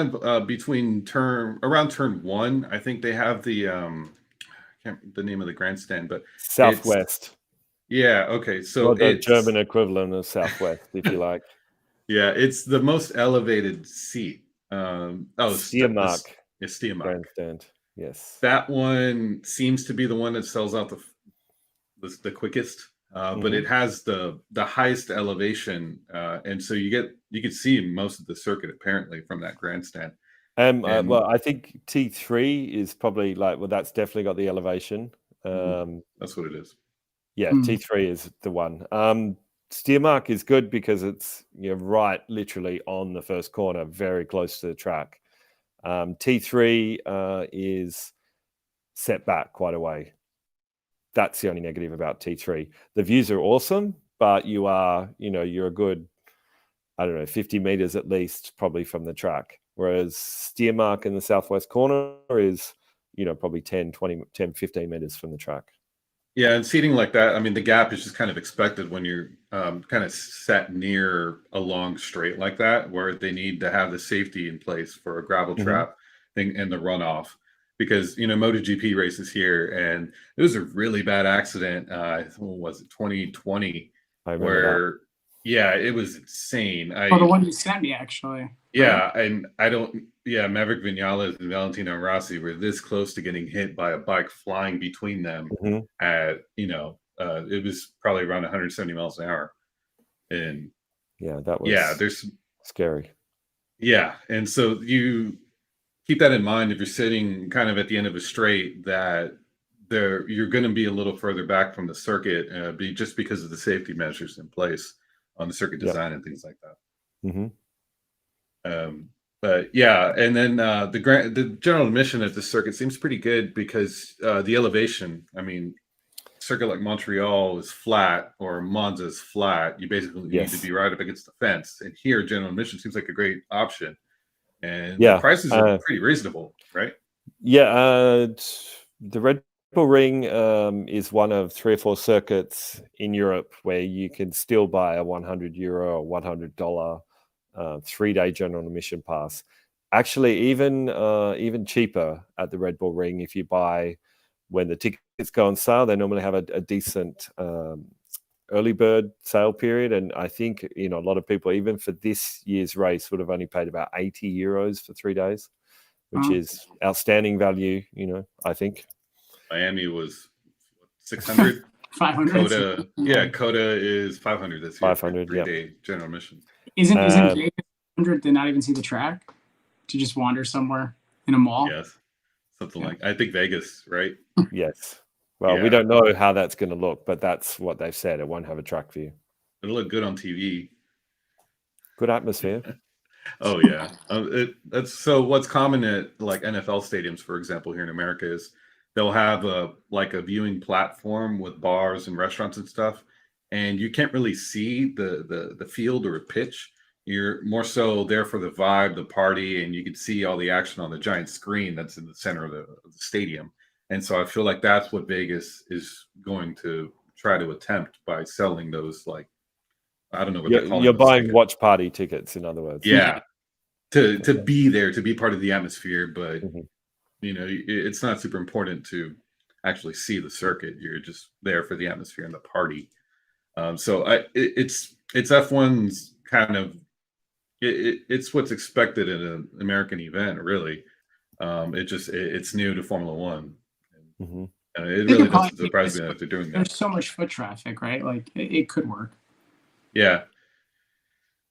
of between around turn 1, I think they have the the name of the grandstand, but Southwest. Yeah, okay. So or the German equivalent of Southwest, if you like. Yeah, it's the most elevated seat. Steiermark. Steiermark Grandstand. Yes. That one seems to be the one that sells out the quickest. But it has the highest elevation, and so you can see most of the circuit apparently from that grandstand. Well, I think T3 is probably that's definitely got the elevation. That's what it is. Yeah, T3 is the one. Steiermark is good because it's right literally on the first corner, very close to the track. T3 is set back quite a way. That's the only negative about T3. The views are awesome, but you're a good, 50 meters at least probably from the track. Whereas Steiermark in the southwest corner is, probably 10, 15 meters from the track. Yeah, and seating like that, I mean, the gap is just kind of expected when you're kind of set near a long straight like that, where they need to have the safety in place for a gravel trap thing and the runoff. Because MotoGP races here, and it was a really bad accident. What was it, 2020? Where it was insane. The one you sent me actually. Yeah, right? And Maverick Vinales and Valentino Rossi were this close to getting hit by a bike flying between them at it was probably around 170 miles an hour. And that was there's scary. Yeah, and so you keep that in mind if you're sitting kind of at the end of a straight, that you're going to be a little further back from the circuit, just because of the safety measures in place on the circuit design and things like that. Mm-hmm. But yeah, and then the general admission at the circuit seems pretty good because the elevation. I mean, circuit like Montreal is flat or Monza is flat. You basically need to be right up against the fence. And here, general admission seems like a great option, and the prices are pretty reasonable, right? Yeah, the Red Bull Ring is one of 3 or 4 circuits in Europe where you can still buy a €100 or $100 3-day general admission pass. Actually, even cheaper at the Red Bull Ring if you buy when the tickets go on sale. They normally have a decent early bird sale period, and I think a lot of people, even for this year's race, would have only paid about €80 for 3 days, which is outstanding value. I think Miami was 600. 500. Coda is 500 this year. 500, 3-day general admission. Isn't Vegas 100 to not even see the track, to just wander somewhere in a mall? Yes, something like, I think Vegas, right? Yes. Well, we don't know how that's going to look, but that's what they've said. It won't have a track view. It'll look good on TV. Good atmosphere. Oh yeah, that's so. What's common at like NFL stadiums, for example, here in America, is they'll have a viewing platform with bars and restaurants and stuff, and you can't really see the field or a pitch. You're more so there for the vibe, the party, and you can see all the action on the giant screen that's in the center of the stadium. And so I feel like that's what Vegas is going to try to attempt by selling those, like, I don't know what they're calling. You're buying watch party tickets, in other words. Yeah, to be there, to be part of the atmosphere, but it's not super important to actually see the circuit. You're just there for the atmosphere and the party. So it's F1's kind of it's what's expected in an American event, really. It's new to Formula One. Mm-hmm. It really doesn't surprise me that they're doing that. There's so much foot traffic, right? Like it could work. Yeah.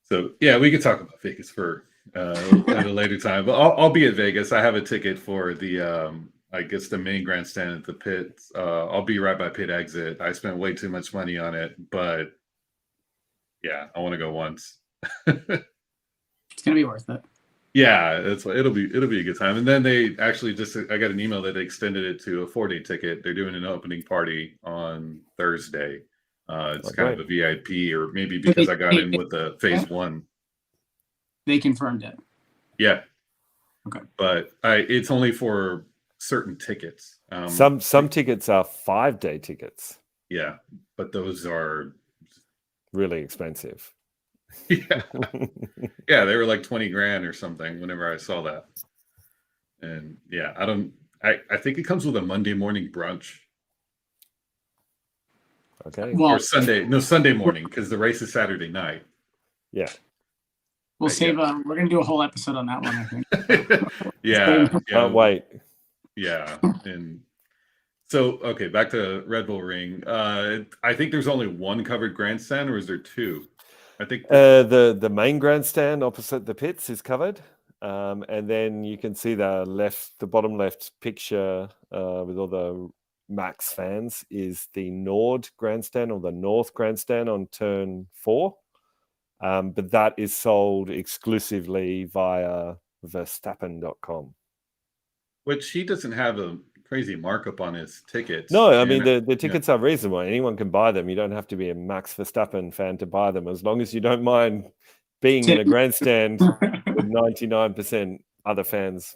So yeah, we could talk about Vegas for at a later time. But I'll be at Vegas. I have a ticket for the I guess the main grandstand at the pits. I'll be right by pit exit. I spent way too much money on it, but yeah, I want to go once. It's gonna be worth it. Yeah, it'll be a good time. And then they actually I got an email that they extended it to a 4-day ticket. They're doing an opening party on Thursday. It's kind of a VIP, or maybe because I got in with the phase 1. They confirmed it. Yeah. Okay. But it's only for certain tickets. Some tickets are 5-day tickets. Yeah, but those are really expensive. Yeah. Yeah, they were like 20 grand or something whenever I saw that. And yeah, I think it comes with a Monday morning brunch. Okay. Well, or Sunday morning, because the race is Saturday night. Yeah. We'll save we're gonna do a whole episode on that one, I think. Yeah. Can't wait. Yeah. And so okay, back to Red Bull Ring. I think there's only one covered grandstand, or is there 2? I think the main grandstand opposite the pits is covered, and then you can see the bottom left picture with all the Max fans is the Nord grandstand, or the North grandstand on turn 4, but that is sold exclusively via Verstappen.com. Which he doesn't have a crazy markup on his tickets. No, I mean the tickets are reasonable. Anyone can buy them. You don't have to be a Max Verstappen fan to buy them, as long as you don't mind being in a grandstand with 99% other fans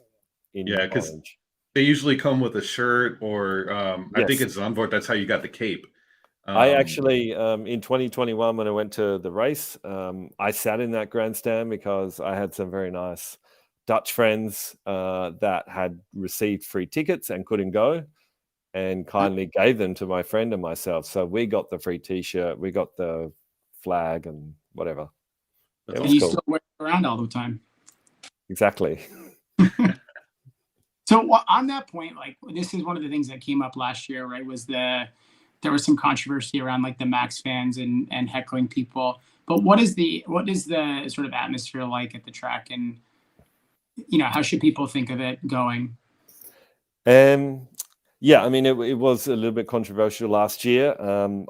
in orange. They usually come with a shirt, or I think it's Zandvoort. That's how you got the cape. I actually, in 2021, when I went to the race, I sat in that grandstand because I had some very nice Dutch friends that had received free tickets and couldn't go, and kindly gave them to my friend and myself. So we got the free T-shirt, we got the flag and whatever. And you still wear it around all the time. Exactly. So on that point, like, this is one of the things that came up last year, right? There was some controversy around like the Max fans and heckling people. But what is the sort of atmosphere like at the track, and how should people think of it going? Yeah, I mean, it was a little bit controversial last year.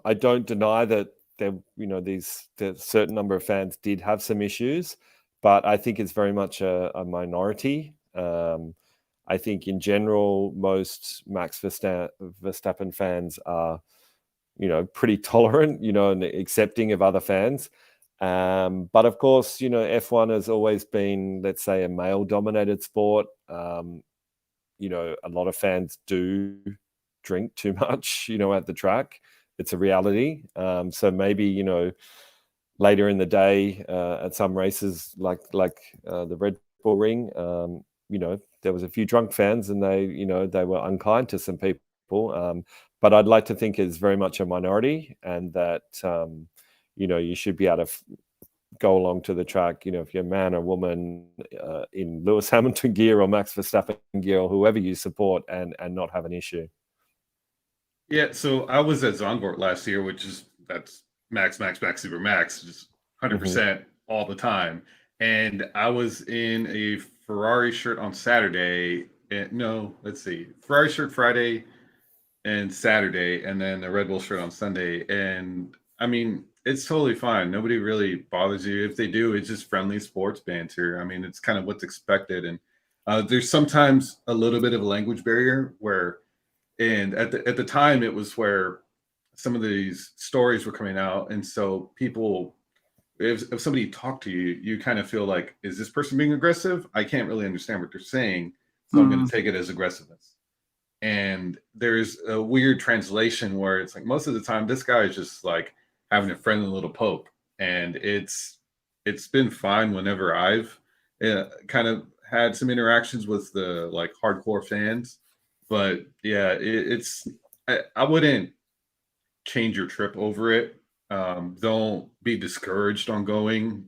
I don't deny that there, the certain number of fans did have some issues, but I think it's very much a minority. I think in general, most Max Verstappen fans are, pretty tolerant, and accepting of other fans. But of course, F1 has always been, let's say, a male-dominated sport. A lot of fans do drink too much, at the track. It's a reality. So maybe, later in the day at some races like the Red Bull Ring, there was a few drunk fans and they were unkind to some people. But I'd like to think it's very much a minority, and that, you should be able to go along to the track, if you're a man or woman, in Lewis Hamilton gear or Max Verstappen gear or whoever you support, and not have an issue. Yeah, so I was at Zandvoort last year, that's max, super max, just 100% all the time. And I was in a Ferrari shirt on Saturday. Ferrari shirt Friday and Saturday, and then a Red Bull shirt on Sunday. And I mean, it's totally fine. Nobody really bothers you. If they do, it's just friendly sports banter. I mean, it's kind of what's expected. And there's sometimes a little bit of a language barrier and at the time it was where some of these stories were coming out. And so people, if somebody talked to you, you kind of feel like, is this person being aggressive? I can't really understand what they're saying, so I'm going to take it as aggressiveness. And there's a weird translation where it's like, most of the time this guy is just like having a friendly little poke, and it's been fine whenever I've kind of had some interactions with the like hardcore fans. But yeah, I wouldn't change your trip over it. Don't be discouraged on going,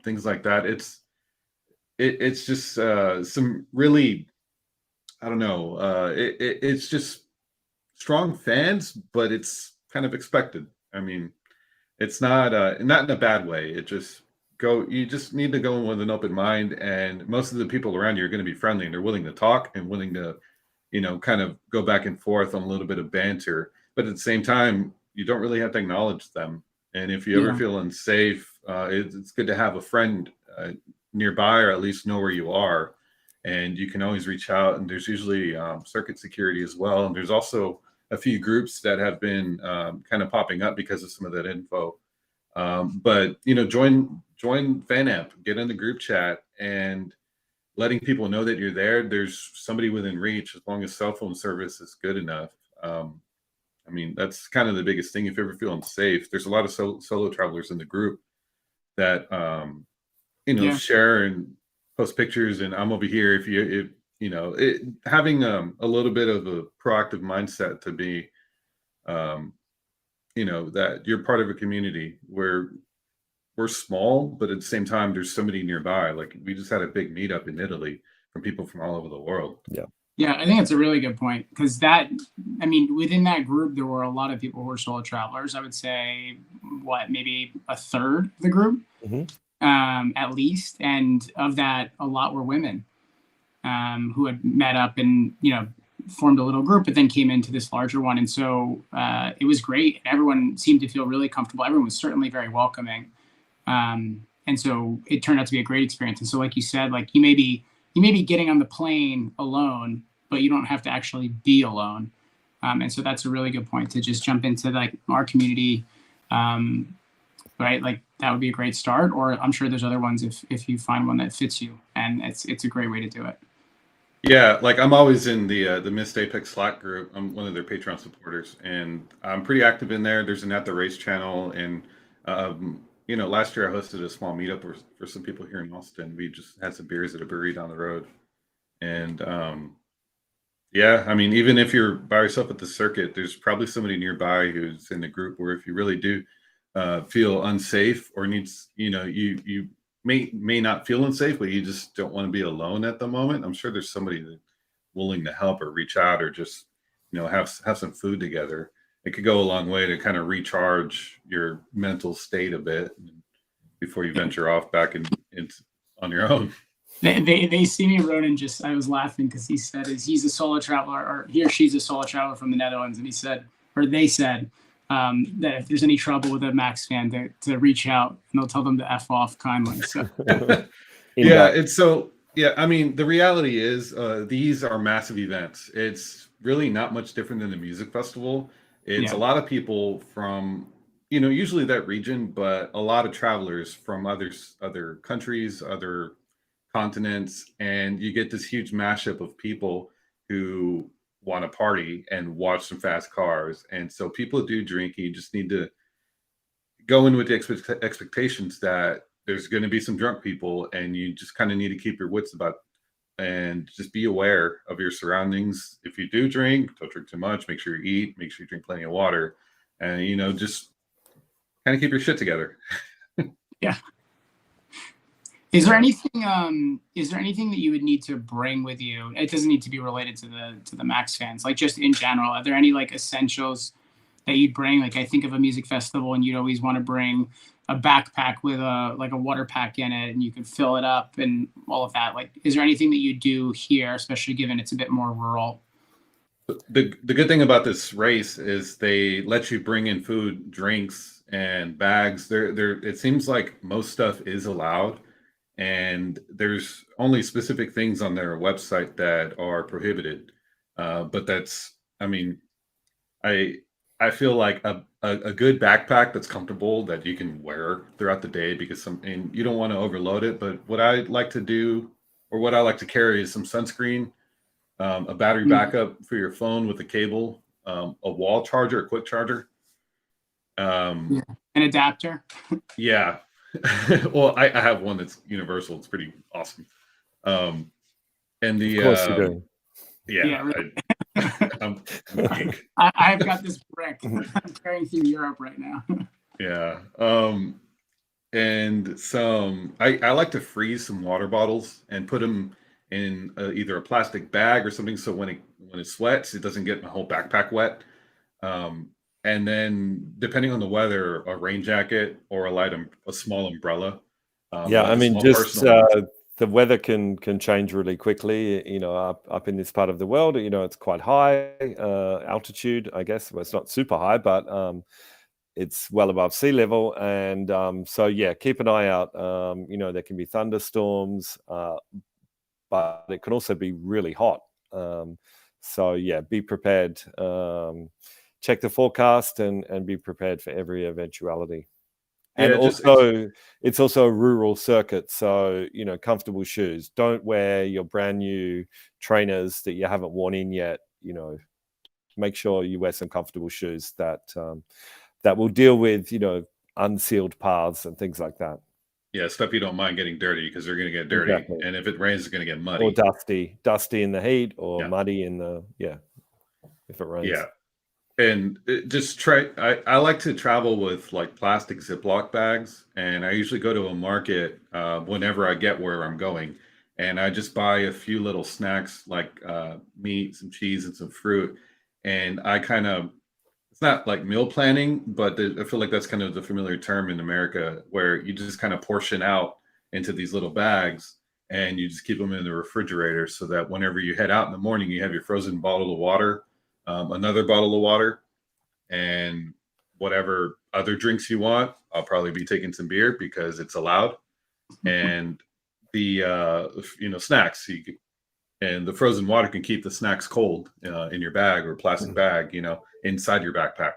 things like that. It's just some really, I don't know. It's just strong fans, but it's kind of expected. I mean, it's not in a bad way. You just need to go in with an open mind, and most of the people around you are going to be friendly, and they're willing to talk and willing to, kind of go back and forth on a little bit of banter. But at the same time, you don't really have to acknowledge them. And if you ever feel unsafe, it's good to have a friend nearby, or at least know where you are. And you can always reach out. And there's usually circuit security as well. And there's also a few groups that have been kind of popping up because of some of that info. But join FanAmp, get in the group chat, and letting people know that you're there. There's somebody within reach, as long as cell phone service is good enough. I mean, that's kind of the biggest thing. If you're ever feeling safe, there's a lot of solo travelers in the group that share and post pictures, and I'm over here. Having a little bit of a proactive mindset to be, that you're part of a community where we're small, but at the same time, there's somebody nearby. Like, we just had a big meetup in Italy from people from all over the world. Yeah, I think that's a really good point, because within that group, there were a lot of people who were solo travelers. I would say, maybe a third of the group, at least. And of that, a lot were women who had met up and, formed a little group, but then came into this larger one. And so it was great. Everyone seemed to feel really comfortable. Everyone was certainly very welcoming. And so it turned out to be a great experience. And so, like you said, like you may be getting on the plane alone, but you don't have to actually be alone. And so that's a really good point, to just jump into like our community, right? Like that would be a great start. Or I'm sure there's other ones if you find one that fits you, and it's a great way to do it. Yeah, like I'm always in the Missed Apex Slack group. I'm one of their Patreon supporters, and I'm pretty active in there. There's an At the Race channel, and last year I hosted a small meetup for some people here in Austin. We just had some beers at a brewery down the road, and I mean, even if you're by yourself at the circuit, there's probably somebody nearby who's in the group where if you really do feel unsafe or needs, you may not feel unsafe, but you just don't want to be alone at the moment. I'm sure there's somebody that's willing to help or reach out, or just, have some food together. It could go a long way to kind of recharge your mental state a bit before you venture off back in on your own. They see me, Ronan. Just I was laughing because he said he's a solo traveler, or he or she's a solo traveler from the Netherlands, and he said, or they said, that if there's any trouble with a Max fan, to reach out and they'll tell them to F off kindly. So Yeah, it's so yeah. I mean, the reality is these are massive events. It's really not much different than the music festival. It's a yeah, lot of people from usually that region, but a lot of travelers from other countries, other continents, and you get this huge mashup of people who want to party and watch some fast cars. And so people do drink. You just need to go in with the expectations that there's going to be some drunk people, and you just kind of need to keep your wits about and just be aware of your surroundings. If you do drink, don't drink too much. Make sure you eat. Make sure you drink plenty of water, and just kind of keep your shit together. yeah. Is there anything that you would need to bring with you? It doesn't need to be related to the Max fans, like just in general. Are there any like essentials that you'd bring? Like I think of a music festival and you'd always want to bring a backpack with a water pack in it and you can fill it up and all of that. Like, is there anything that you do here, especially given it's a bit more rural? The good thing about this race is they let you bring in food, drinks, and bags. It seems like most stuff is allowed, and there's only specific things on their website that are prohibited. But I mean, I I feel like a good backpack that's comfortable that you can wear throughout the day, because and you don't want to overload it. But what I like to do, or what I like to carry, is some sunscreen, a battery Mm, backup for your phone with a cable, a wall charger, a quick charger. yeah. Um, An adapter. yeah. Well, I have one that's universal. It's pretty awesome. Um, and Of the course you do. yeah, Yeah, really. I'm a geek. I've got this brick that I'm carrying through Europe right now. Yeah. And some I like to freeze some water bottles and put them in either a plastic bag or something, so when it sweats, it doesn't get my whole backpack wet. Um, and then depending on the weather, a rain jacket or a small umbrella, Yeah, like I a mean, small just personal one. the weather can change really quickly. Up in this part of the world, it's quite high altitude, I guess. Well, it's not super high, but it's well above sea level, and so yeah, keep an eye out. There can be thunderstorms, but it can also be really hot. So yeah, be prepared. Check the forecast and be prepared for every eventuality. And Yeah, also, it's also a rural circuit, so comfortable shoes. Don't wear your brand new trainers that you haven't worn in yet. Make sure you wear some comfortable shoes that will deal with unsealed paths and things like that. yeah, stuff you don't mind getting dirty, because they're going to get dirty, Exactly. and if it rains, it's going to get Or muddy. dusty in the heat, or Yeah, muddy if it rains. yeah. And just try. I like to travel with like plastic Ziploc bags, and I usually go to a market whenever I get where I'm going, and I just buy a few little snacks like meat, some cheese, and some fruit. And I kind of, it's not like meal planning, but I feel like that's kind of the familiar term in America, where you just kind of portion out into these little bags, and you just keep them in the refrigerator, so that whenever you head out in the morning, you have your frozen bottle of water, another bottle of water, and whatever other drinks you want. I'll probably be taking some beer because it's allowed, and the snacks. And the frozen water can keep the snacks cold in your bag or plastic bag, inside your backpack.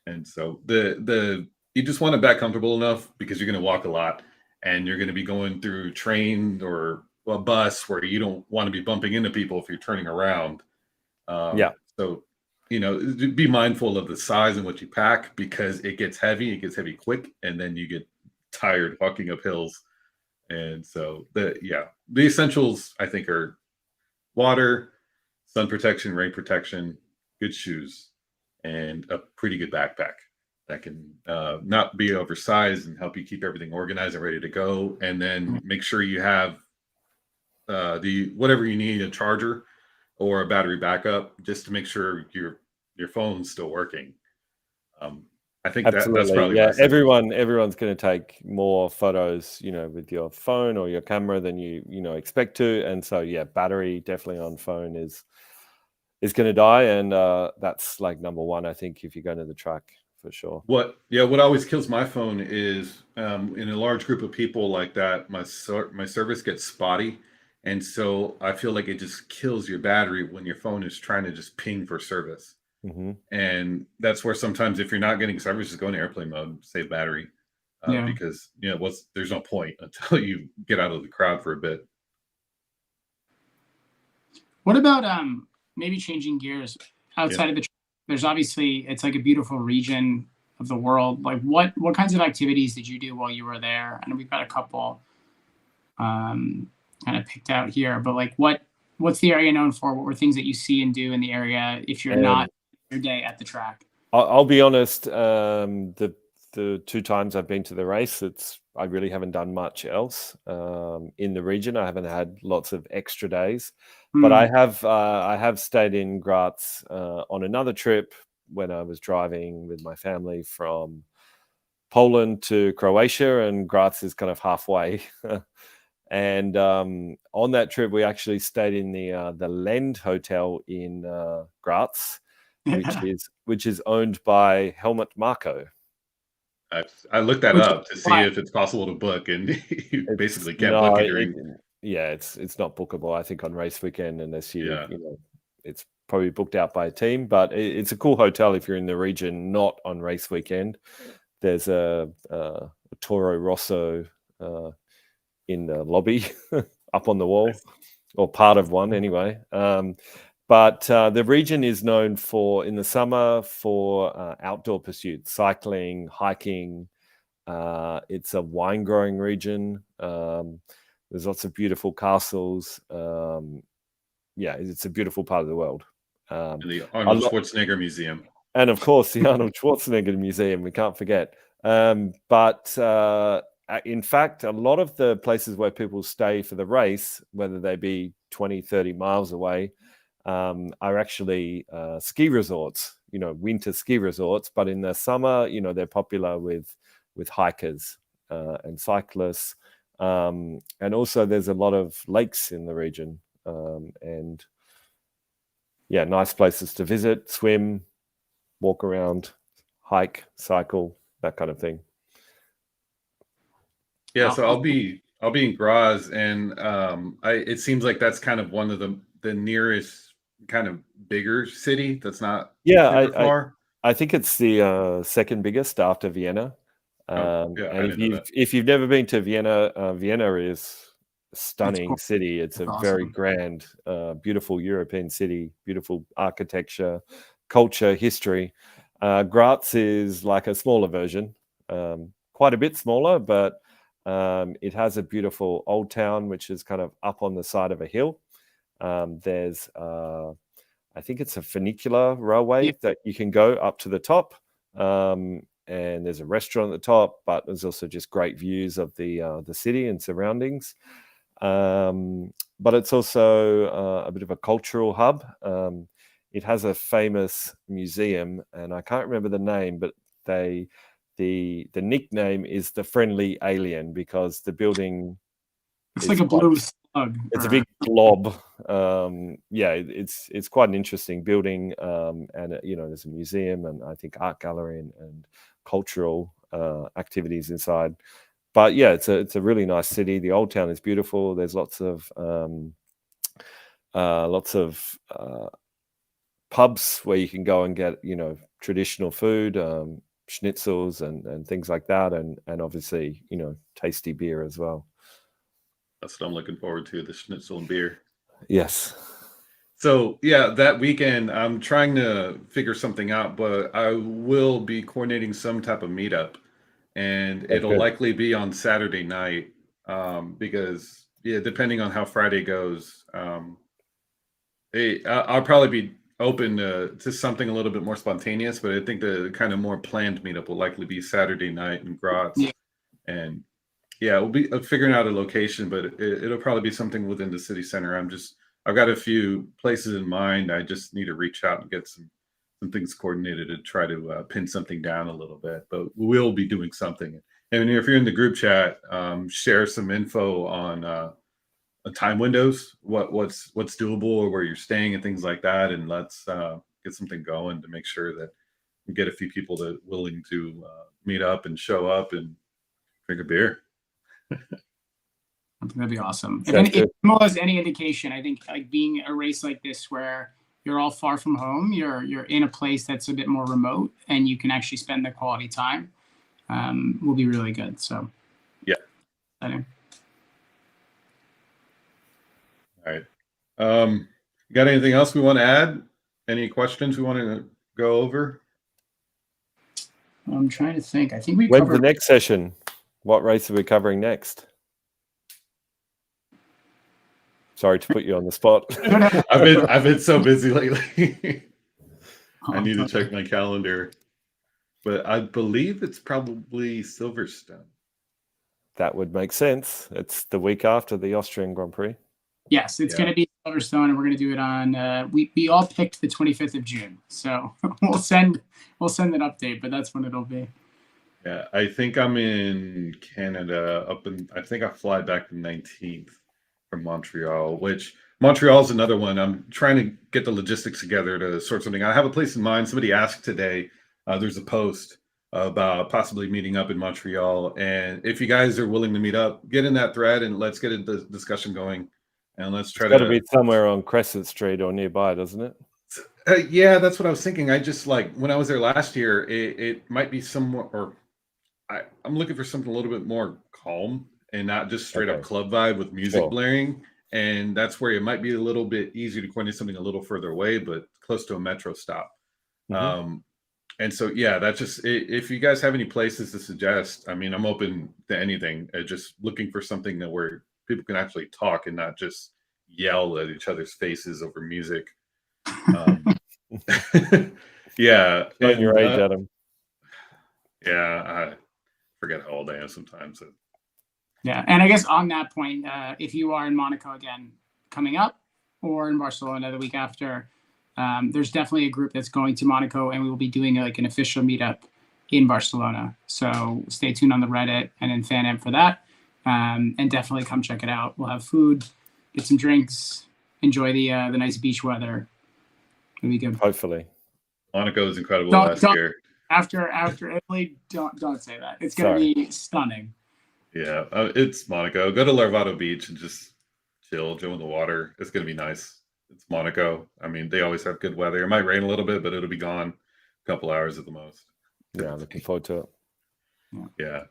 And so the you just want a bag comfortable enough, because you're going to walk a lot, and you're going to be going through train or a bus where you don't want to be bumping into people if you're turning around. Yeah. So, be mindful of the size and what you pack, because it gets heavy. It gets heavy quick, and then you get tired walking up hills. And so, the essentials I think are water, sun protection, rain protection, good shoes, and a pretty good backpack that can not be oversized and help you keep everything organized and ready to go. And then make sure you have the whatever you need, a charger or a battery backup, just to make sure your phone's still working. Um, I think that's Absolutely. probably Yeah. my second. Everyone's going to take more photos, with your phone or your camera than you expect to. And so, yeah, battery definitely on phone is going to die. And that's like number one, I think, if you're going to the track for sure. What always kills my phone is in a large group of people like that, my service gets spotty, and so I feel like it just kills your battery when your phone is trying to just ping for service. Hmm. And that's where sometimes if you're not getting service, just go into airplane mode, save battery, Yeah. because there's no point until you get out of the crowd for a bit. What about maybe changing gears outside of the? There's obviously it's like a beautiful region of the world. Like what kinds of activities did you do while you were there? And we've got a couple kind of picked out here, but like what's the area known for? What were things that you see and do in the area if you're not your day at the track? I'll be honest. The two times I've been to the race, I really haven't done much else in the region. I haven't had lots of extra days, but I have stayed in Graz on another trip when I was driving with my family from Poland to Croatia, and Graz is kind of halfway. And on that trip, we actually stayed in the Lend Hotel in Graz, which is owned by Helmut Marko. I looked that up to see if it's possible to book, and you basically can't book it during. It's not bookable. I think on race weekend, unless it's probably booked out by a team. But it's a cool hotel if you're in the region, not on race weekend. There's a Toro Rosso in the lobby up on the wall, or part of one anyway. But the region is known in the summer for outdoor pursuits, cycling, hiking. It's a wine growing region. There's lots of beautiful castles. It's a beautiful part of the world. The Arnold Schwarzenegger Museum. And of course, the Arnold Schwarzenegger Museum, we can't forget. But in fact, a lot of the places where people stay for the race, whether they be 20, 30 miles away, are actually ski resorts, winter ski resorts. But in the summer, they're popular with hikers and cyclists. And also there's a lot of lakes in the region, and nice places to visit, swim, walk around, hike, cycle, that kind of thing. Yeah, so I'll be in Graz, and it seems like that's kind of one of the nearest kind of bigger city that's not super far. I think it's the second biggest after Vienna. And if you've never been to Vienna, Vienna is a stunning city. It's a very grand, beautiful European city, beautiful architecture, culture, history. Graz is like a smaller version, quite a bit smaller, but it has a beautiful old town, which is kind of up on the side of a hill. There's, I think it's a funicular railway that you can go up to the top. And there's a restaurant at the top, but there's also just great views of the city and surroundings. But it's also a bit of a cultural hub. It has a famous museum, and I can't remember the name, but the nickname is the Friendly Alien, because the building it's like a blue slug. It's a big blob. It's quite an interesting building, and there's a museum and I think art gallery and cultural activities inside. But it's a really nice city. The old town is beautiful. There's lots of pubs where you can go and get traditional food, schnitzels and things like that, and obviously tasty beer as well. That's what I'm looking forward to, the schnitzel and beer. Yes. So that weekend I'm trying to figure something out, but I will be coordinating some type of meetup, and it'll likely be on Saturday night, because depending on how Friday goes, I'll probably be open to something a little bit more spontaneous, but I think the kind of more planned meetup will likely be Saturday night in Graz. And we'll be figuring out a location, but it'll probably be something within the city center. I've got a few places in mind. I just need to reach out and get some things coordinated to try to pin something down a little bit. But we'll be doing something. And if you're in the group chat, share some info on time windows, what's doable or where you're staying and things like that, and let's get something going to make sure that we get a few people that willing to meet up and show up and drink a beer. That'd be awesome. Sounds If good. Imola is any indication, I think like being a race like this where you're all far from home, you're in a place that's a bit more remote, and you can actually spend the quality time, will be really good. So Yeah. Exciting. All right. Got anything else we want to add? Any questions we want to go over? I'm trying to think. I think we When's the covered. next session? What race are we covering next? Sorry to put you on the spot. I've been so busy lately. I need to Oh, check my calendar, but I believe it's probably Silverstone. That would make sense. It's the week after the Austrian Grand Prix. Yes, it's Yeah. going to be Silverstone, and we're going to do it on. We all picked the 25th of June, so we'll send an update, but that's when it'll be. Yeah, I think I'm in Canada I think I fly back the 19th from Montreal, which Montreal is another one. I'm trying to get the logistics together to sort something. I have a place in mind. Somebody asked today, there's a post about possibly meeting up in Montreal. And if you guys are willing to meet up, get in that thread and let's get a discussion going. And let's try It's got to to be somewhere on Crescent Street or nearby, doesn't it? yeah, that's what I was thinking. I just like when I was there last year, it might be somewhere, or I'm looking for something a little bit more calm and not just straight up Okay. club vibe with music Sure. blaring. And that's where it might be a little bit easier to coordinate something a little further away, but close to a metro stop. Mhm. And so, yeah, that's just if you guys have any places to suggest, I mean, I'm open to anything. Just looking for something that where people can actually talk and not just yell at each other's faces over music. Yeah. Showing your and, age, Adam. yeah, I forget how old I am sometimes. So. Yeah, and I guess on that point, if you are in Monaco again coming up, or in Barcelona the week after, there's definitely a group that's going to Monaco, and we will be doing like an official meetup in Barcelona. So stay tuned on the Reddit and in FanAmp for that, and definitely come check it out. We'll have food, get some drinks, enjoy the nice beach weather. It'll be good. Hopefully. Monaco was incredible Don't- last don't- year. After Italy, don't say that. It's going to Sorry. be stunning. Yeah, it's Monaco. Go to Larvado Beach and just chill in the water. It's going to be nice. It's Monaco. I mean, they always have good weather. It might rain a little bit, but it'll be gone a couple hours at the most. Yeah, looking forward to it. Yeah.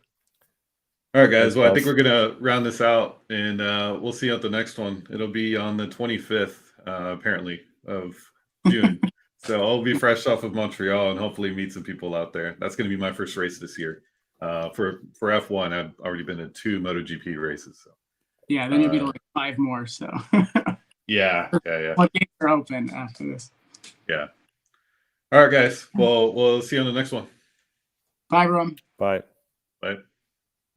All right, guys. Thanks, Well, I think guys. we're going to round this out, and we'll see you at the next one. It'll be on the 25th, apparently, of June. So I'll be fresh off of Montreal and hopefully meet some people out there. That's going to be my first race this year. For F1, I've already been to 2 MotoGP races. So Yeah, then you'll be to like 5 more. So yeah. floodgates are open after this. Yeah. All right, guys. Well, we'll see you on the next one. Bye, everyone. Bye. Bye.